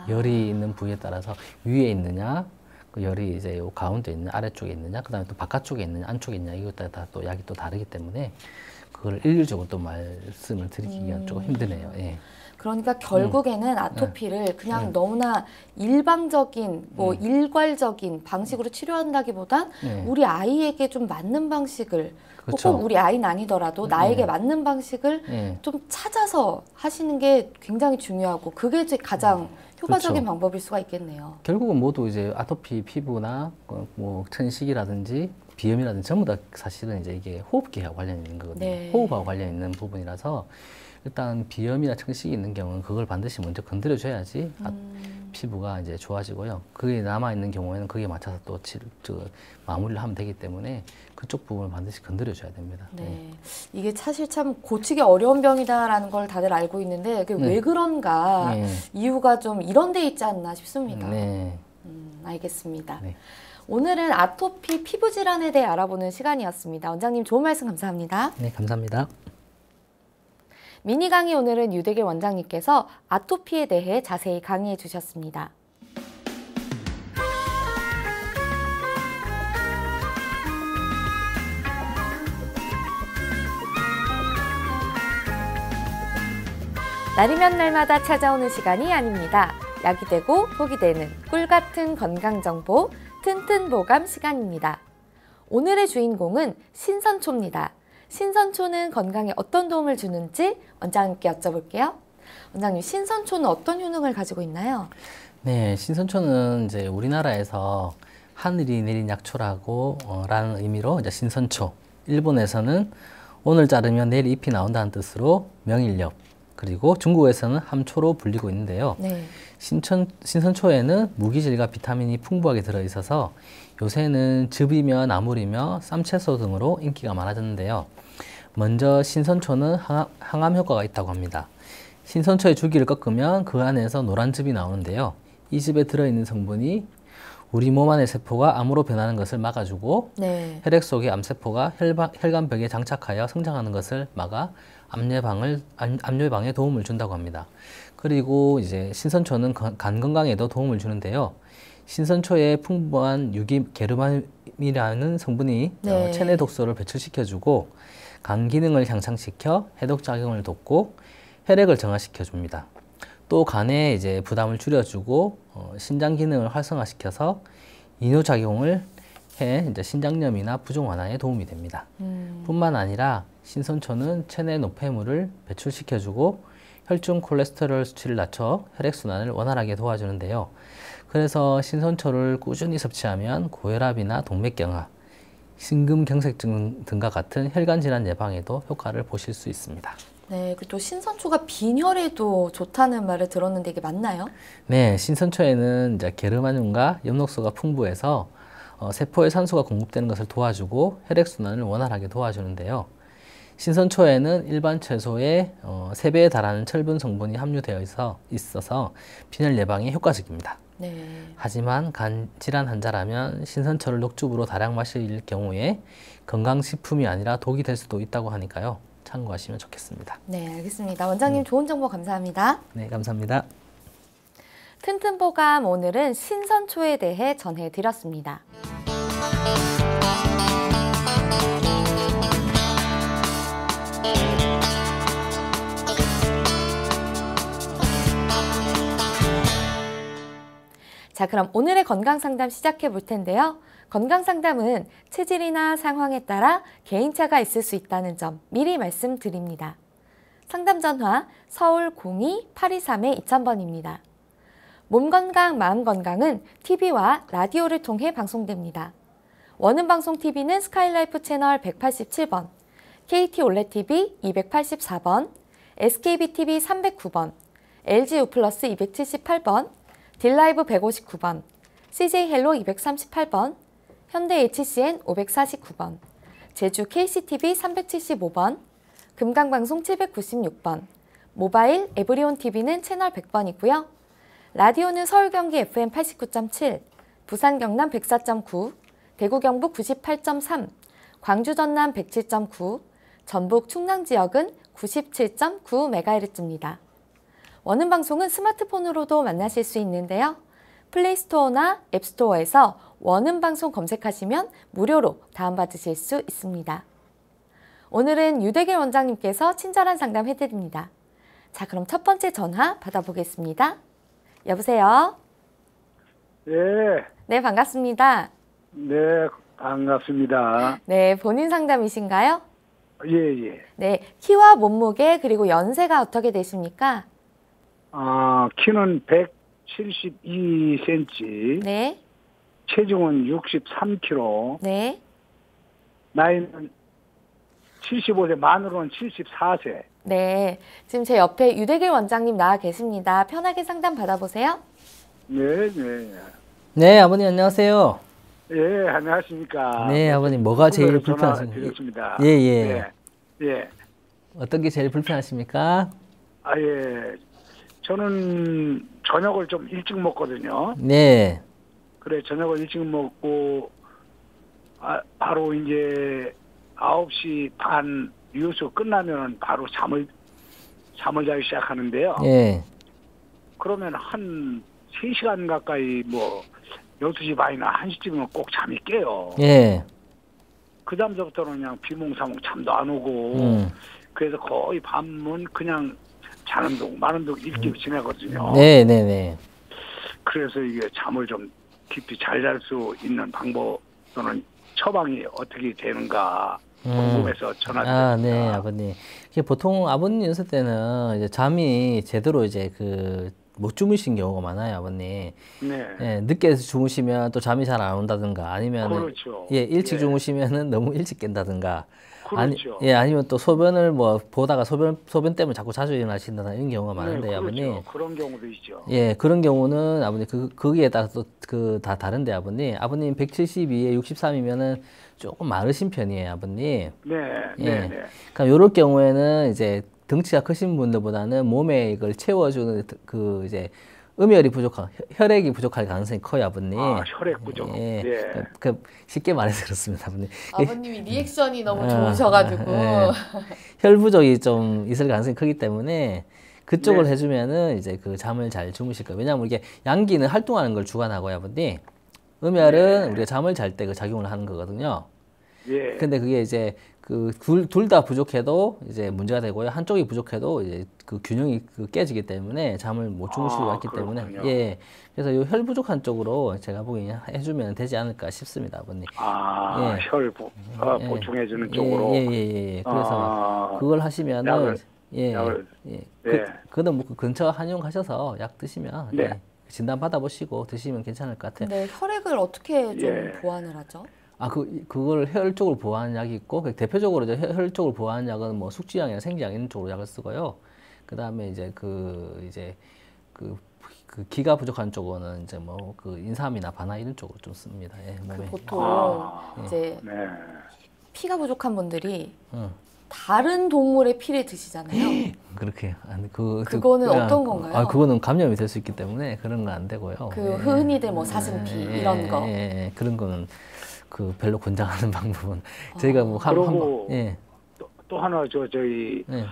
열이 있는 부위에 따라서 위에 있느냐, 그 열이 이제 요 가운데 있는 아래쪽에 있느냐, 그다음에 또 바깥쪽에 있느냐, 안쪽에 있느냐, 이것 따라 다 또 약이 또 다르기 때문에 그걸 일률적으로 또 말씀을 드리기가 조금 힘드네요. 그러니까 결국에는 아토피를 그냥 너무나 일방적인, 뭐 일괄적인 방식으로 치료한다기보단 우리 아이에게 좀 맞는 방식을, 그렇죠. 꼭 우리 아이는 아니더라도 나에게 맞는 방식을 좀 찾아서 하시는 게 굉장히 중요하고, 그게 가장 효과적인 그렇죠. 방법일 수가 있겠네요. 결국은 모두 이제 아토피 피부나 뭐 천식이라든지 비염이라든지 전부 다 사실은 이제 이게 호흡기하고 관련이 있는 거거든요. 호흡하고 관련이 있는 부분이라서 일단 비염이나 천식이 있는 경우는 그걸 반드시 먼저 건드려줘야지 피부가 이제 좋아지고요. 그게 남아있는 경우에는 거기에 맞춰서 또 마무리를 하면 되기 때문에 그쪽 부분을 반드시 건드려줘야 됩니다. 이게 사실 참 고치기 어려운 병이다라는 걸 다들 알고 있는데 왜 그런가 이유가 좀 이런 데 있지 않나 싶습니다. 알겠습니다. 오늘은 아토피 피부 질환에 대해 알아보는 시간이었습니다. 원장님 좋은 말씀 감사합니다. 네, 감사합니다. 미니 강의 오늘은 유대길 원장님께서 아토피에 대해 자세히 강의해 주셨습니다. 날이면 날마다 찾아오는 시간이 아닙니다. 약이 되고 독이 되는 꿀 같은 건강정보 튼튼보감 시간입니다. 오늘의 주인공은 신선초입니다. 신선초는 건강에 어떤 도움을 주는지 원장님께 여쭤볼게요. 원장님, 신선초는 어떤 효능을 가지고 있나요? 네, 신선초는 이제 우리나라에서 하늘이 내린 약초라고 라는 의미로 이제 신선초, 일본에서는 오늘 자르면 내일 잎이 나온다는 뜻으로 명일엽, 그리고 중국에서는 함초로 불리고 있는데요. 신선초에는 무기질과 비타민이 풍부하게 들어있어서 요새는 즙이며 나물이며 쌈채소 등으로 인기가 많아졌는데요. 먼저 신선초는 항암 효과가 있다고 합니다. 신선초의 줄기를 꺾으면 그 안에서 노란 즙이 나오는데요. 이 즙에 들어있는 성분이 우리 몸 안의 세포가 암으로 변하는 것을 막아주고 혈액 속의 암세포가 혈관벽에 장착하여 성장하는 것을 막아 암예방에 도움을 준다고 합니다. 그리고 이제 신선초는 간 건강에도 도움을 주는데요. 신선초에 풍부한 유기게르만이라는 성분이 체내 독소를 배출시켜주고 간 기능을 향상시켜 해독작용을 돕고 혈액을 정화시켜 줍니다. 또 간에 이제 부담을 줄여주고 신장 기능을 활성화시켜서 이뇨작용을 해 이제 신장염이나 부종 완화에 도움이 됩니다. 뿐만 아니라 신선초는 체내 노폐물을 배출시켜주고 혈중 콜레스테롤 수치를 낮춰 혈액순환을 원활하게 도와주는데요. 그래서 신선초를 꾸준히 섭취하면 고혈압이나 동맥경화, 심근경색증 등과 같은 혈관 질환 예방에도 효과를 보실 수 있습니다. 네, 그리고 또 신선초가 빈혈에도 좋다는 말을 들었는데 이게 맞나요? 네, 신선초에는 이제 게르마늄과 엽록소가 풍부해서 세포에 산소가 공급되는 것을 도와주고 혈액순환을 원활하게 도와주는데요. 신선초에는 일반 채소의 3배에 달하는 철분 성분이 함유되어 있어서 빈혈 예방에 효과적입니다. 하지만 간 질환 환자라면 신선초를 녹즙으로 다량 마실 경우에 건강식품이 아니라 독이 될 수도 있다고 하니까요. 참고하시면 좋겠습니다. 네, 알겠습니다. 원장님 좋은 정보 감사합니다. 네, 감사합니다. 튼튼보감 오늘은 신선초에 대해 전해드렸습니다. 자, 그럼 오늘의 건강 상담 시작해 볼 텐데요. 건강 상담은 체질이나 상황에 따라 개인차가 있을 수 있다는 점 미리 말씀드립니다. 상담 전화 서울 02-823-2000번입니다. 몸 건강, 마음 건강은 TV와 라디오를 통해 방송됩니다. 원음 방송 TV는 스카이라이프 채널 187번, KT 올레 TV 284번, SKB TV 309번, LG U 플러스 278번, 딜라이브 159번, CJ 헬로 238번, 현대 HCN 549번, 제주 KCTV 375번, 금강방송 796번, 모바일 에브리온 TV는 채널 100번이고요. 라디오는 서울 경기 FM 89.7, 부산 경남 104.9, 대구 경북 98.3, 광주 전남 107.9, 전북 충남 지역은 97.9MHz입니다. 원음 방송은 스마트폰으로도 만나실 수 있는데요. 플레이스토어나 앱스토어에서 원음 방송 검색하시면 무료로 다운받으실 수 있습니다. 오늘은 유대길 원장님께서 친절한 상담 해드립니다. 자, 그럼 첫 번째 전화 받아보겠습니다. 여보세요? 네, 네, 반갑습니다. 네, 반갑습니다. 네, 본인 상담이신가요? 예, 예. 네, 키와 몸무게 그리고 연세가 어떻게 되십니까? 키는 172cm, 네, 체중은 63kg, 네, 나이는 75세, 만으로는 74세. 네. 지금 제 옆에 유대길 원장님 나와 계십니다. 편하게 상담 받아보세요. 네, 네. 네, 아버님 안녕하세요. 예, 안녕하십니까. 네, 아버님 뭐가 제일 전화 불편하십니까? 드렸습니다. 예, 예. 네, 예. 어떤 게 제일 불편하십니까? 예. 저는 저녁을 좀 일찍 먹거든요. 네, 그래, 저녁을 일찍 먹고, 바로 이제 9시 반 뉴스 끝나면 바로 잠을 자기 시작하는데요. 예, 그러면 한 3시간 가까이 12시 반이나 1시쯤이면 꼭 잠이 깨요. 예, 그 다음부터는 그냥 비몽사몽 잠도 안 오고, 그래서 거의 밤은 그냥 자는 둥 마는 둥 일찍 지내거든요. 네, 네, 네. 그래서 이게 잠을 좀 깊이 잘 잘 수 있는 방법 또는 처방이 어떻게 되는가 궁금해서 전화드렸습니다. 네, 아버님. 이게 보통 아버님 연세 때는 이제 잠이 제대로 이제 못 주무신 경우가 많아요, 아버님. 네. 예, 늦게 주무시면 또 잠이 잘 안 온다든가 아니면 그렇죠. 예, 일찍 예. 주무시면은 너무 일찍 깬다든가 그렇죠. 아니면 또 소변을 보다가 소변 때문에 자꾸 자주 일어나신다는 이런 경우가 많은데 네, 아버님. 그렇죠. 그런 경우도 있죠. 예, 그런 경우는 아버님 거기에 따라서 다 다른데 아버님 172에 63이면은 조금 마르신 편이에요, 아버님. 네, 예. 네, 네. 그러니까 요럴 경우에는 이제 덩치가 크신 분들보다는 몸에 이걸 채워주는 이제 음혈이 혈액이 부족할 가능성이 커요, 아버님. 혈액 부족. 예. 네. 쉽게 말해서 그렇습니다, 아버님. 아버님이 리액션이 너무 좋으셔가지고. 예. 혈 부족이 좀 있을 가능성이 크기 때문에 그쪽을 네. 해주면은 이제 잠을 잘 주무실 거예요. 왜냐하면 이게 양기는 활동하는 걸 주관하고요, 아버님. 음혈은 네. 우리가 잠을 잘 때 작용을 하는 거거든요. 예. 근데 그게 이제 둘 다 부족해도 이제 문제가 되고요. 한쪽이 부족해도 이제 균형이 깨지기 때문에 잠을 못 주무실 수가 있기 때문에 그렇군요. 예. 그래서 요 혈 부족한 쪽으로 제가 보기엔 해주면 되지 않을까 싶습니다, 아버님. 예. 혈 보충해주는 쪽으로. 예. 그래서 그걸 하시면은 약을. 예. 네. 그는 뭐 근처 한의원 가셔서 약 드시면 네. 예. 진단 받아보시고 드시면 괜찮을 것 같아요. 근데 혈액을 어떻게 좀 예. 보완을 하죠? 그걸 혈 쪽으로 보호하는 약이 있고, 대표적으로 이제 혈 쪽으로 보호하는 약은 뭐 숙지약이나 생지약 이런 쪽으로 약을 쓰고요. 그 다음에 이제 기가 부족한 쪽은 이제 인삼이나 바나 이런 쪽으로 좀 씁니다. 예, 몸에. 보통 이제 네. 피가 부족한 분들이 다른 동물의 피를 드시잖아요. 그렇게. 그거는 어떤 건가요? 그거는 감염이 될 수 있기 때문에 그런 건 안 되고요. 흔히들 사슴피 이런 거. 그런 거는 별로 권장하는 방법은 저희가 그리고 예. 또 하나 저희 예.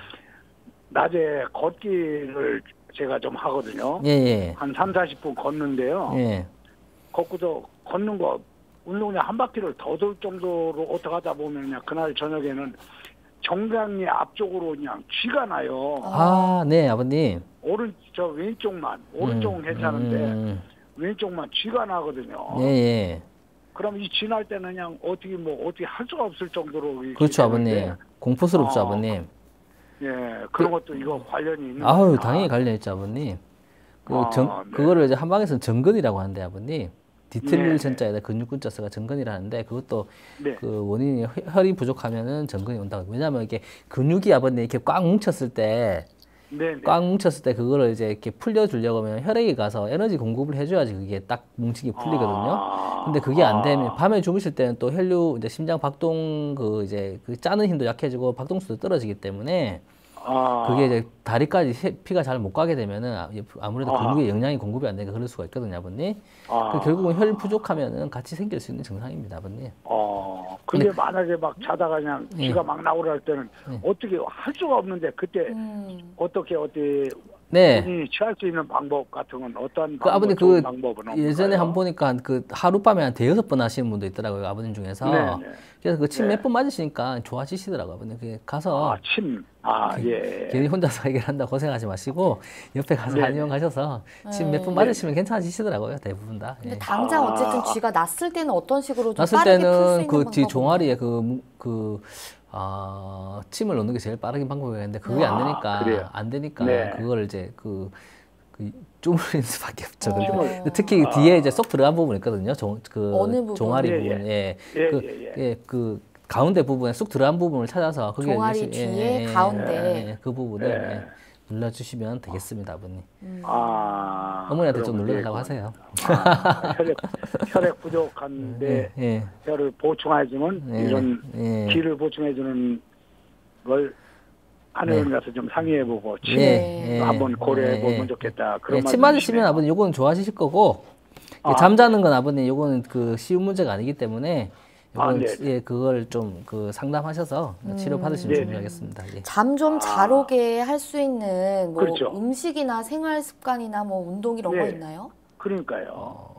낮에 걷기를 제가 좀 하거든요. 예. 한 3-40분 걷는데요. 예. 걷는 거 운동장 한 바퀴를 더 돌 정도로 어떻게 하다 보면 그냥 그날 저녁에는 정강이 앞쪽으로 그냥 쥐가 나요. 네, 아버님. 왼쪽만 오른쪽은 괜찮은데 왼쪽만 쥐가 나거든요. 예, 예. 그럼 이 쥐 날 때는 그냥 어떻게 할 수가 없을 정도로 이렇게 그렇죠, 되는데, 아버님. 공포스럽죠, 어, 아버님. 예, 그런 것도 이거 관련이 있는 아유, 거구나. 당연히 관련있죠, 아버님. 네. 그거를 이제 한방에서는 정근이라고 하는데, 아버님. 디틀 네, 전자에다 근육근자 써가 정근이라는데, 그것도 네. 그 원인이 혈이 부족하면은 정근이 온다고. 왜냐면 이게 근육이 아버님 이렇게 꽉 뭉쳤을 때, 네, 꽉 뭉쳤을 때 그거를 이제 이렇게 풀려주려고 하면 혈액이 가서 에너지 공급을 해줘야지 그게 딱 뭉치기 풀리거든요. 근데 그게 안 되면 밤에 주무실 때는 또 혈류 이제 심장 박동 그 이제 그 짜는 힘도 약해지고 박동수도 떨어지기 때문에 그게 이제 다리까지 피가 잘 못 가게 되면은 아무래도 근육에 영양이 공급이 안 되니까 그럴 수가 있거든요, 아버님. 결국은 혈 부족하면은 같이 생길 수 있는 증상입니다, 아버님. 근데 만약에 막 자다가 그냥 쥐가 막 나오려 할 때는 어떻게 할 수가 없는데 그때 어떻게 네. 본인이 취할 수 있는 방법 같은 건 어떤 그 아버님 좋은 그 방법은 없나요? 예전에 한 보니까 그 하룻밤에 한 대여섯 번 하시는 분도 있더라고요, 아버님 중에서. 네. 그래서 그 침 네. 몇 번 맞으시니까 좋아지시더라고요, 아버님. 그 가서 예. 괜히 혼자서 해결한다 고생하지 마시고 옆에 가서 네. 한의원 가셔서 침 몇 번 맞으시면 괜찮아지시더라고요, 대부분 다. 근데 예. 당장 어쨌든 쥐가 났을 때는 어떤 식으로 좀 났을 빠르게 풀 수 때는 있는 그 뒤 방법이 종아리에 침을 놓는 게 제일 빠르긴 방법이었는데 그게 안 되니까 네. 그걸 이제 그 주무르는 수밖에 없죠. 근데 어. 특히 뒤에 이제 쏙 들어간 부분 있거든요. 어느 부분? 종아리 예, 부분, 예. 그 가운데 부분에 쑥 들어간 부분을 찾아서 그게 종아리 이제 뒤에 가운데. 그 부분을 눌러주시면 되겠습니다, 아버님. 그러면 어머니한테 좀 눌러달라고 되겠구나. 하세요. 혈액 부족한데 예. 혈을 보충해주는 이런 기를 보충해주는 걸 한의원 가서 좀 상의해보고 침 한번 고려해보면 좋겠다. 그런 침 맞으시면 아버님 요거는 좋아지실 거고 잠자는 건 아버님 요거는 그 쉬운 문제가 아니기 때문에 요건 그걸 좀 그 상담하셔서 치료 받으시면 좋겠습니다. 잠 좀 잘 오게 할 수 있는 뭐 그렇죠. 음식이나 생활 습관이나 뭐 운동 이런 거 있나요? 그러니까요.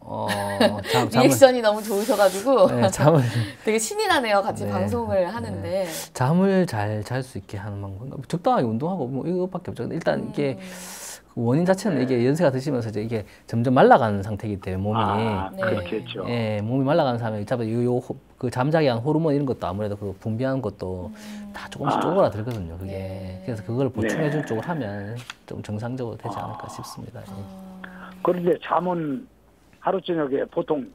리액션이 너무 좋으셔가지고 잠을 되게 신이 나네요. 같이 방송을 하는데. 잠을 잘 잘 수 있게 하는 방법 적당하게 운동하고 뭐 이것밖에 없죠. 일단 이게 원인 자체는 이게 연세가 드시면서 이제 이게 점점 말라가는 상태이기 때문에 몸이 그렇겠죠. 몸이 말라가는 사람이 그 잠자게 한 호르몬 이런 것도 아무래도 그 분비하는 것도 다 조금씩 쪼그라들거든요. 그게 그래서 그걸 보충해줄 쪽으로 하면 좀 정상적으로 되지 않을까 싶습니다. 그런데 잠은 하루 저녁에 보통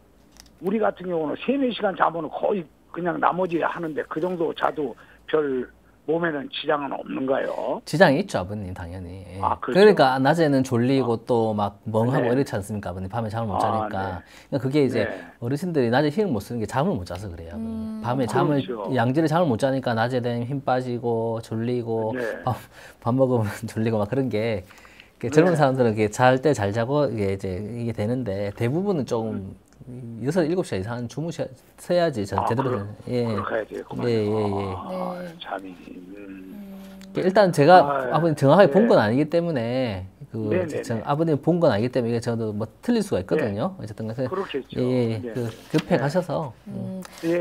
우리 같은 경우는 3-4시간 자면 거의 그냥 나머지 하는데 그 정도 자도 별 몸에는 지장은 없는가요? 지장이 있죠, 아버님, 당연히. 그렇죠. 그러니까 낮에는 졸리고 또 막 멍하고 이렇지 않습니까, 아버님? 밤에 잠을 못 자니까. 그러니까 그게 이제 어르신들이 낮에 힘을 못 쓰는 게 잠을 못 자서 그래요, 아버님. 밤에 양질의 잠을 못 자니까 낮에 되면 힘 빠지고 졸리고 밥 먹으면 졸리고 막 그런 게 젊은 사람들은 잘 때 잘 자고 이게 되는데 대부분은 좀 6-7시간 이상 주무셔야지 제대로 되는. 그렇게 해야 되겠구만요. 잠이. 일단 제가 아버님 정확하게 본 건 아니기 때문에 아버님 본 건 아니기 때문에 이게 저도 뭐 틀릴 수가 있거든요. 어쨌든 그렇겠죠. 급해 가셔서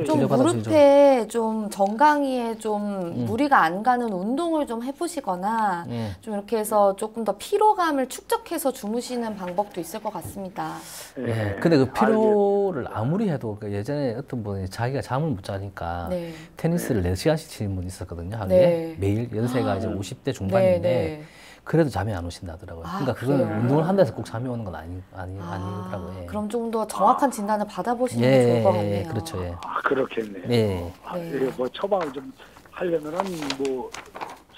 좀 무릎에 좀 정강이에 좀 무리가 안 가는 운동을 좀 해보시거나 좀 이렇게 해서 조금 더 피로감을 축적해서 주무시는 방법도 있을 것 같습니다. 근데 그 피로를 아무리 해도 예전에 어떤 분이 자기가 잠을 못 자니까 테니스를 4시간씩 치는 분이 있었거든요. 하루에 매일 연세가 이제 50대 중반인데 그래도 잠이 안 오신다 하더라고요. 그러니까 그건 운동을 한다 해서 꼭 잠이 오는 건 아니더라고요. 그럼 좀 더 정확한 진단을 받아보시는 게 좋을 것 같네요. 그렇죠. 그렇겠네요. 이거 뭐 처방을 좀 하려면은 뭐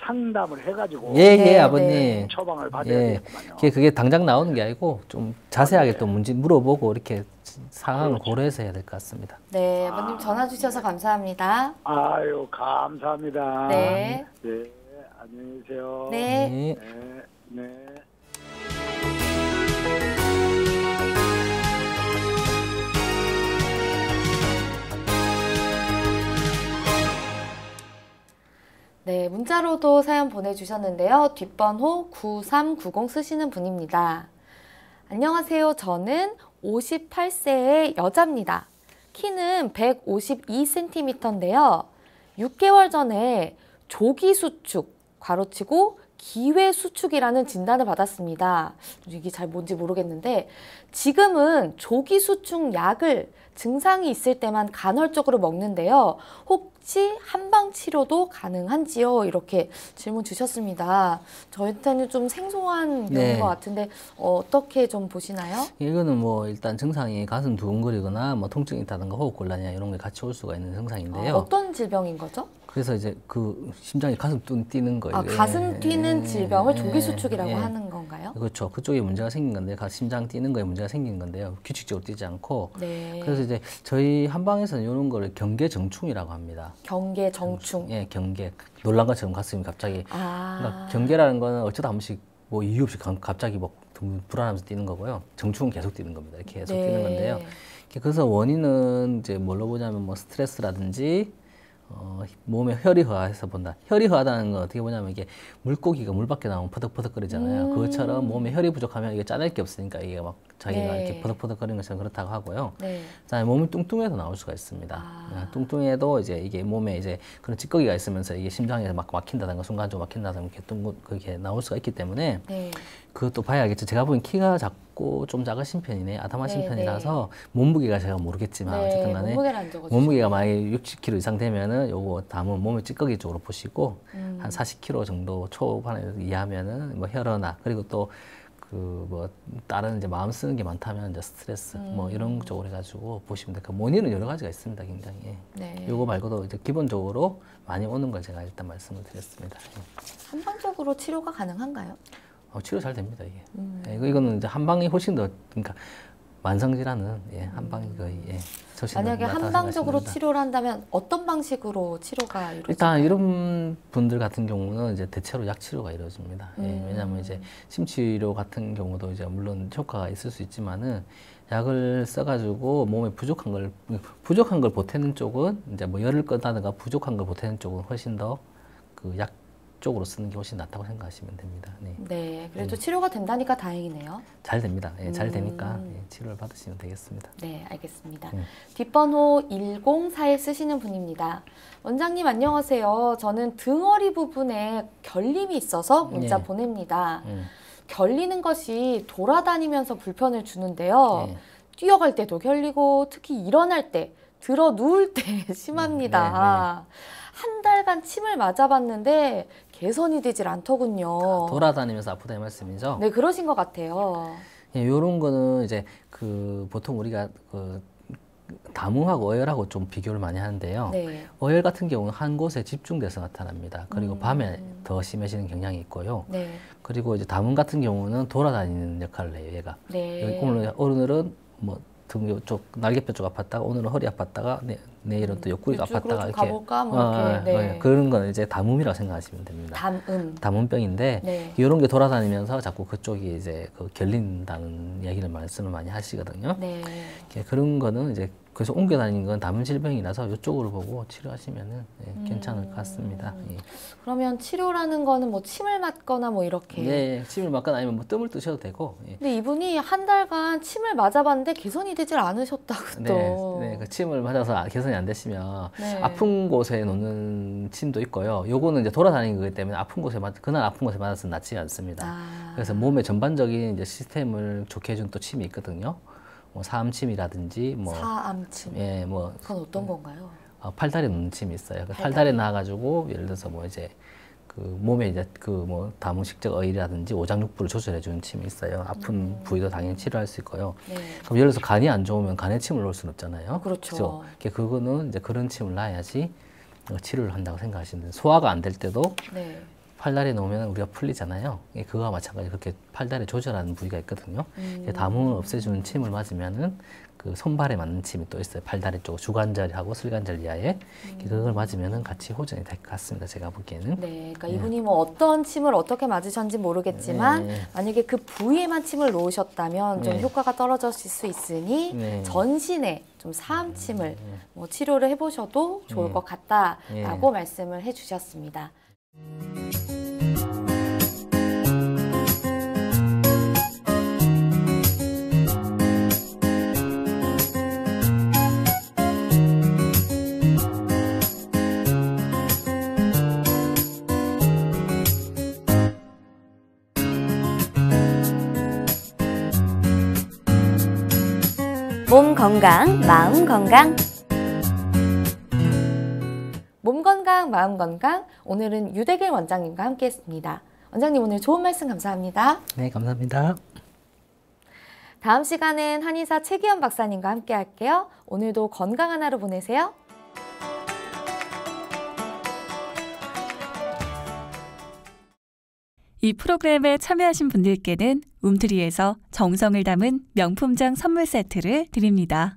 상담을 해가지고 아버님. 처방을 받아야 되겠구만요. 그게 당장 나오는 게 아니고 좀 자세하게 또 문제 물어보고 이렇게 상황을 고려해서 해야 될 것 같습니다. 네, 아버님 전화 주셔서 감사합니다. 아유, 감사합니다. 네. 안녕히 계세요. 네. 네, 문자로도 사연 보내주셨는데요. 뒷번호 9390 쓰시는 분입니다. 안녕하세요. 저는 58세의 여자입니다. 키는 152cm인데요. 6개월 전에 조기수축, 괄호치고 기회 수축이라는 진단을 받았습니다. 이게 잘 뭔지 모르겠는데 지금은 조기 수축 약을 증상이 있을 때만 간헐적으로 먹는데요. 혹시 한방 치료도 가능한지요? 이렇게 질문 주셨습니다. 저한테는 좀 생소한 병인 것 같은데 어떻게 좀 보시나요? 이거는 뭐 일단 증상이 가슴 두근거리거나 뭐 통증이 있다든가 호흡곤란이나 이런 게 같이 올 수가 있는 증상인데요. 어떤 질병인 거죠? 그래서 이제 그 심장이 가슴 뛰는 거예요. 가슴 뛰는 질병을 조기 수축이라고 하는 건가요? 그렇죠. 그쪽에 문제가 생긴 건데, 심장 뛰는 거에 문제가 생긴 건데요. 규칙적으로 뛰지 않고. 그래서 이제 저희 한방에서는 이런 거를 경계정충이라고 합니다. 경계정충. 예, 경계. 놀란 것처럼 가슴이 갑자기. 그러니까 경계라는 거는 어쩌다 한 번씩 뭐 이유 없이 갑자기 뭐 불안하면서 뛰는 거고요. 정충은 계속 뛰는 겁니다. 이렇게 계속 뛰는 건데요. 그래서 원인은 이제 뭘로 보자면 뭐 스트레스라든지 몸에 혈이화해서 본다. 혈이화하다는 건 어떻게 보냐면 이게 물고기가 물 밖에 나오면 퍼덕퍼덕거리잖아요. 그것처럼 몸에 혈이 부족하면 이게 짜낼 게 없으니까 이게 막 자기가 이렇게 퍼덕퍼덕거리는 것처럼 그렇다고 하고요. 그다음에 몸이 뚱뚱해서 나올 수가 있습니다. 뚱뚱해도 이제 이게 몸에 이제 그런 찌꺼기가 있으면서 이게 심장에서 막 막힌다든가 순간적으로 막힌다든가 이렇게 그렇게 나올 수가 있기 때문에 그것도 봐야겠죠. 제가 보기엔 키가 작고 좀 작으신 편이네. 아담하신 편이라서 몸무게가 제가 모르겠지만 어쨌든 간에 몸무게가 만약에 60kg 이상 되면은 요거 다음은 몸의 찌꺼기 쪽으로 보시고 한 40kg 정도 초반에 이하면은 뭐 혈흔나 그리고 또 그 뭐 다른 이제 마음 쓰는 게 많다면 이제 스트레스 뭐 이런 쪽으로 해가지고 보시면 돼요. 그 원인은 여러 가지가 있습니다, 굉장히. 요거 말고도 이제 기본적으로 많이 오는 걸 제가 일단 말씀을 드렸습니다. 한방적으로 치료가 가능한가요? 치료 잘 됩니다, 이게. 이거는 이제 한방이 훨씬 더, 그러니까 만성질환은 한방이 거의 만약에 한방적으로 치료를 한다면 어떤 방식으로 치료가 이루어질까요? 일단 이런 분들 같은 경우는 이제 대체로 약 치료가 이루어집니다. 왜냐하면 이제 심치료 같은 경우도 이제 물론 효과가 있을 수 있지만은 약을 써가지고 몸에 부족한 걸 보태는 쪽은 이제 뭐 열을 끈다든가 부족한 걸 보태는 쪽은 훨씬 더 그 약 쪽으로 쓰는 게 훨씬 낫다고 생각하시면 됩니다. 그래도 치료가 된다니까 다행이네요. 잘 됩니다. 잘 되니까 치료를 받으시면 되겠습니다. 네, 알겠습니다. 뒷번호 1041 쓰시는 분입니다. 원장님 안녕하세요. 저는 등허리 부분에 결림이 있어서 문자 보냅니다. 결리는 것이 돌아다니면서 불편을 주는데요. 뛰어갈 때도 결리고 특히 일어날 때, 들어 누울 때 심합니다. 한 달간 침을 맞아봤는데 개선이 되질 않더군요. 돌아다니면서 아프다 이 말씀이죠? 네, 그러신 것 같아요. 요런 거는 이제 그 보통 우리가 그 다무하고 어열하고 좀 비교를 많이 하는데요. 어열 같은 경우는 한 곳에 집중돼서 나타납니다. 그리고 밤에 더 심해지는 경향이 있고요. 그리고 이제 다문 같은 경우는 돌아다니는 역할을 해요, 얘가. 오늘은 뭐 등 쪽 날개뼈 쪽 아팠다가 오늘은 허리 아팠다가 내일은 또 옆구리가 아팠다가 이렇게 가볼까? 뭐 이렇게. 그런 건 이제 다문이라고 생각하시면 됩니다. 다문병인데 이런 게 돌아다니면서 자꾸 그쪽이 이제 그 결린다는 얘기를 말씀을 많이 하시거든요. 그런 거는 이제 그래서 옮겨 다니는 건 다문 질병이라서 이쪽으로 보고 치료하시면은 괜찮을 것 같습니다. 그러면 치료라는 거는 뭐 침을 맞거나 뭐 이렇게. 침을 맞거나 아니면 뭐 뜸을 뜨셔도 되고. 근데 이분이 한 달간 침을 맞아봤는데 개선이 되질 않으셨다고 또. 그 침을 맞아서 개선이 안 되시면 아픈 곳에 놓는 침도 있고요. 요거는 이제 돌아다니는 거기 때문에 그날 아픈 곳에 맞아서 낫지 않습니다. 그래서 몸의 전반적인 이제 시스템을 좋게 해준 또 침이 있거든요. 뭐 사암침이라든지 뭐 사암침. 그건 어떤 건가요? 팔다리에 놓는 침이 있어요. 팔다리에 놔가지고 예를 들어서 뭐 이제 그 몸에 이제 그 뭐 다문식적 어이라든지 오장육부를 조절해주는 침이 있어요. 아픈 부위도 당연히 치료할 수 있고요. 그럼 예를 들어서 간이 안 좋으면 간에 침을 놓을 수는 없잖아요. 그렇죠. 그거는 이제 그런 침을 놔야지 치료를 한다고 생각하시면 돼요. 소화가 안 될 때도 팔다리에 놓으면 우리가 풀리잖아요. 그거와 마찬가지로 그렇게 팔다리 조절하는 부위가 있거든요. 다문을 없애주는 침을 맞으면은 그 손발에 맞는 침이 또 있어요. 팔다리 쪽 주관절하고 슬관절 이하에 그걸 맞으면은 같이 호전이 될 것 같습니다. 제가 보기에는. 그러니까 이분이 뭐 어떤 침을 어떻게 맞으셨는지 모르겠지만 만약에 그 부위에만 침을 놓으셨다면 좀 효과가 떨어졌을 수 있으니 전신에 좀 사암침을 뭐 치료를 해보셔도 좋을 것 같다라고 말씀을 해주셨습니다. 몸 건강, 마음 건강. 몸 건강, 마음 건강. 오늘은 유대길 원장님과 함께했습니다. 원장님 오늘 좋은 말씀 감사합니다. 네, 감사합니다. 다음 시간엔 한의사 최기현 박사님과 함께할게요. 오늘도 건강한 하루 보내세요. 이 프로그램에 참여하신 분들께는 움트리에서 정성을 담은 명품장 선물 세트를 드립니다.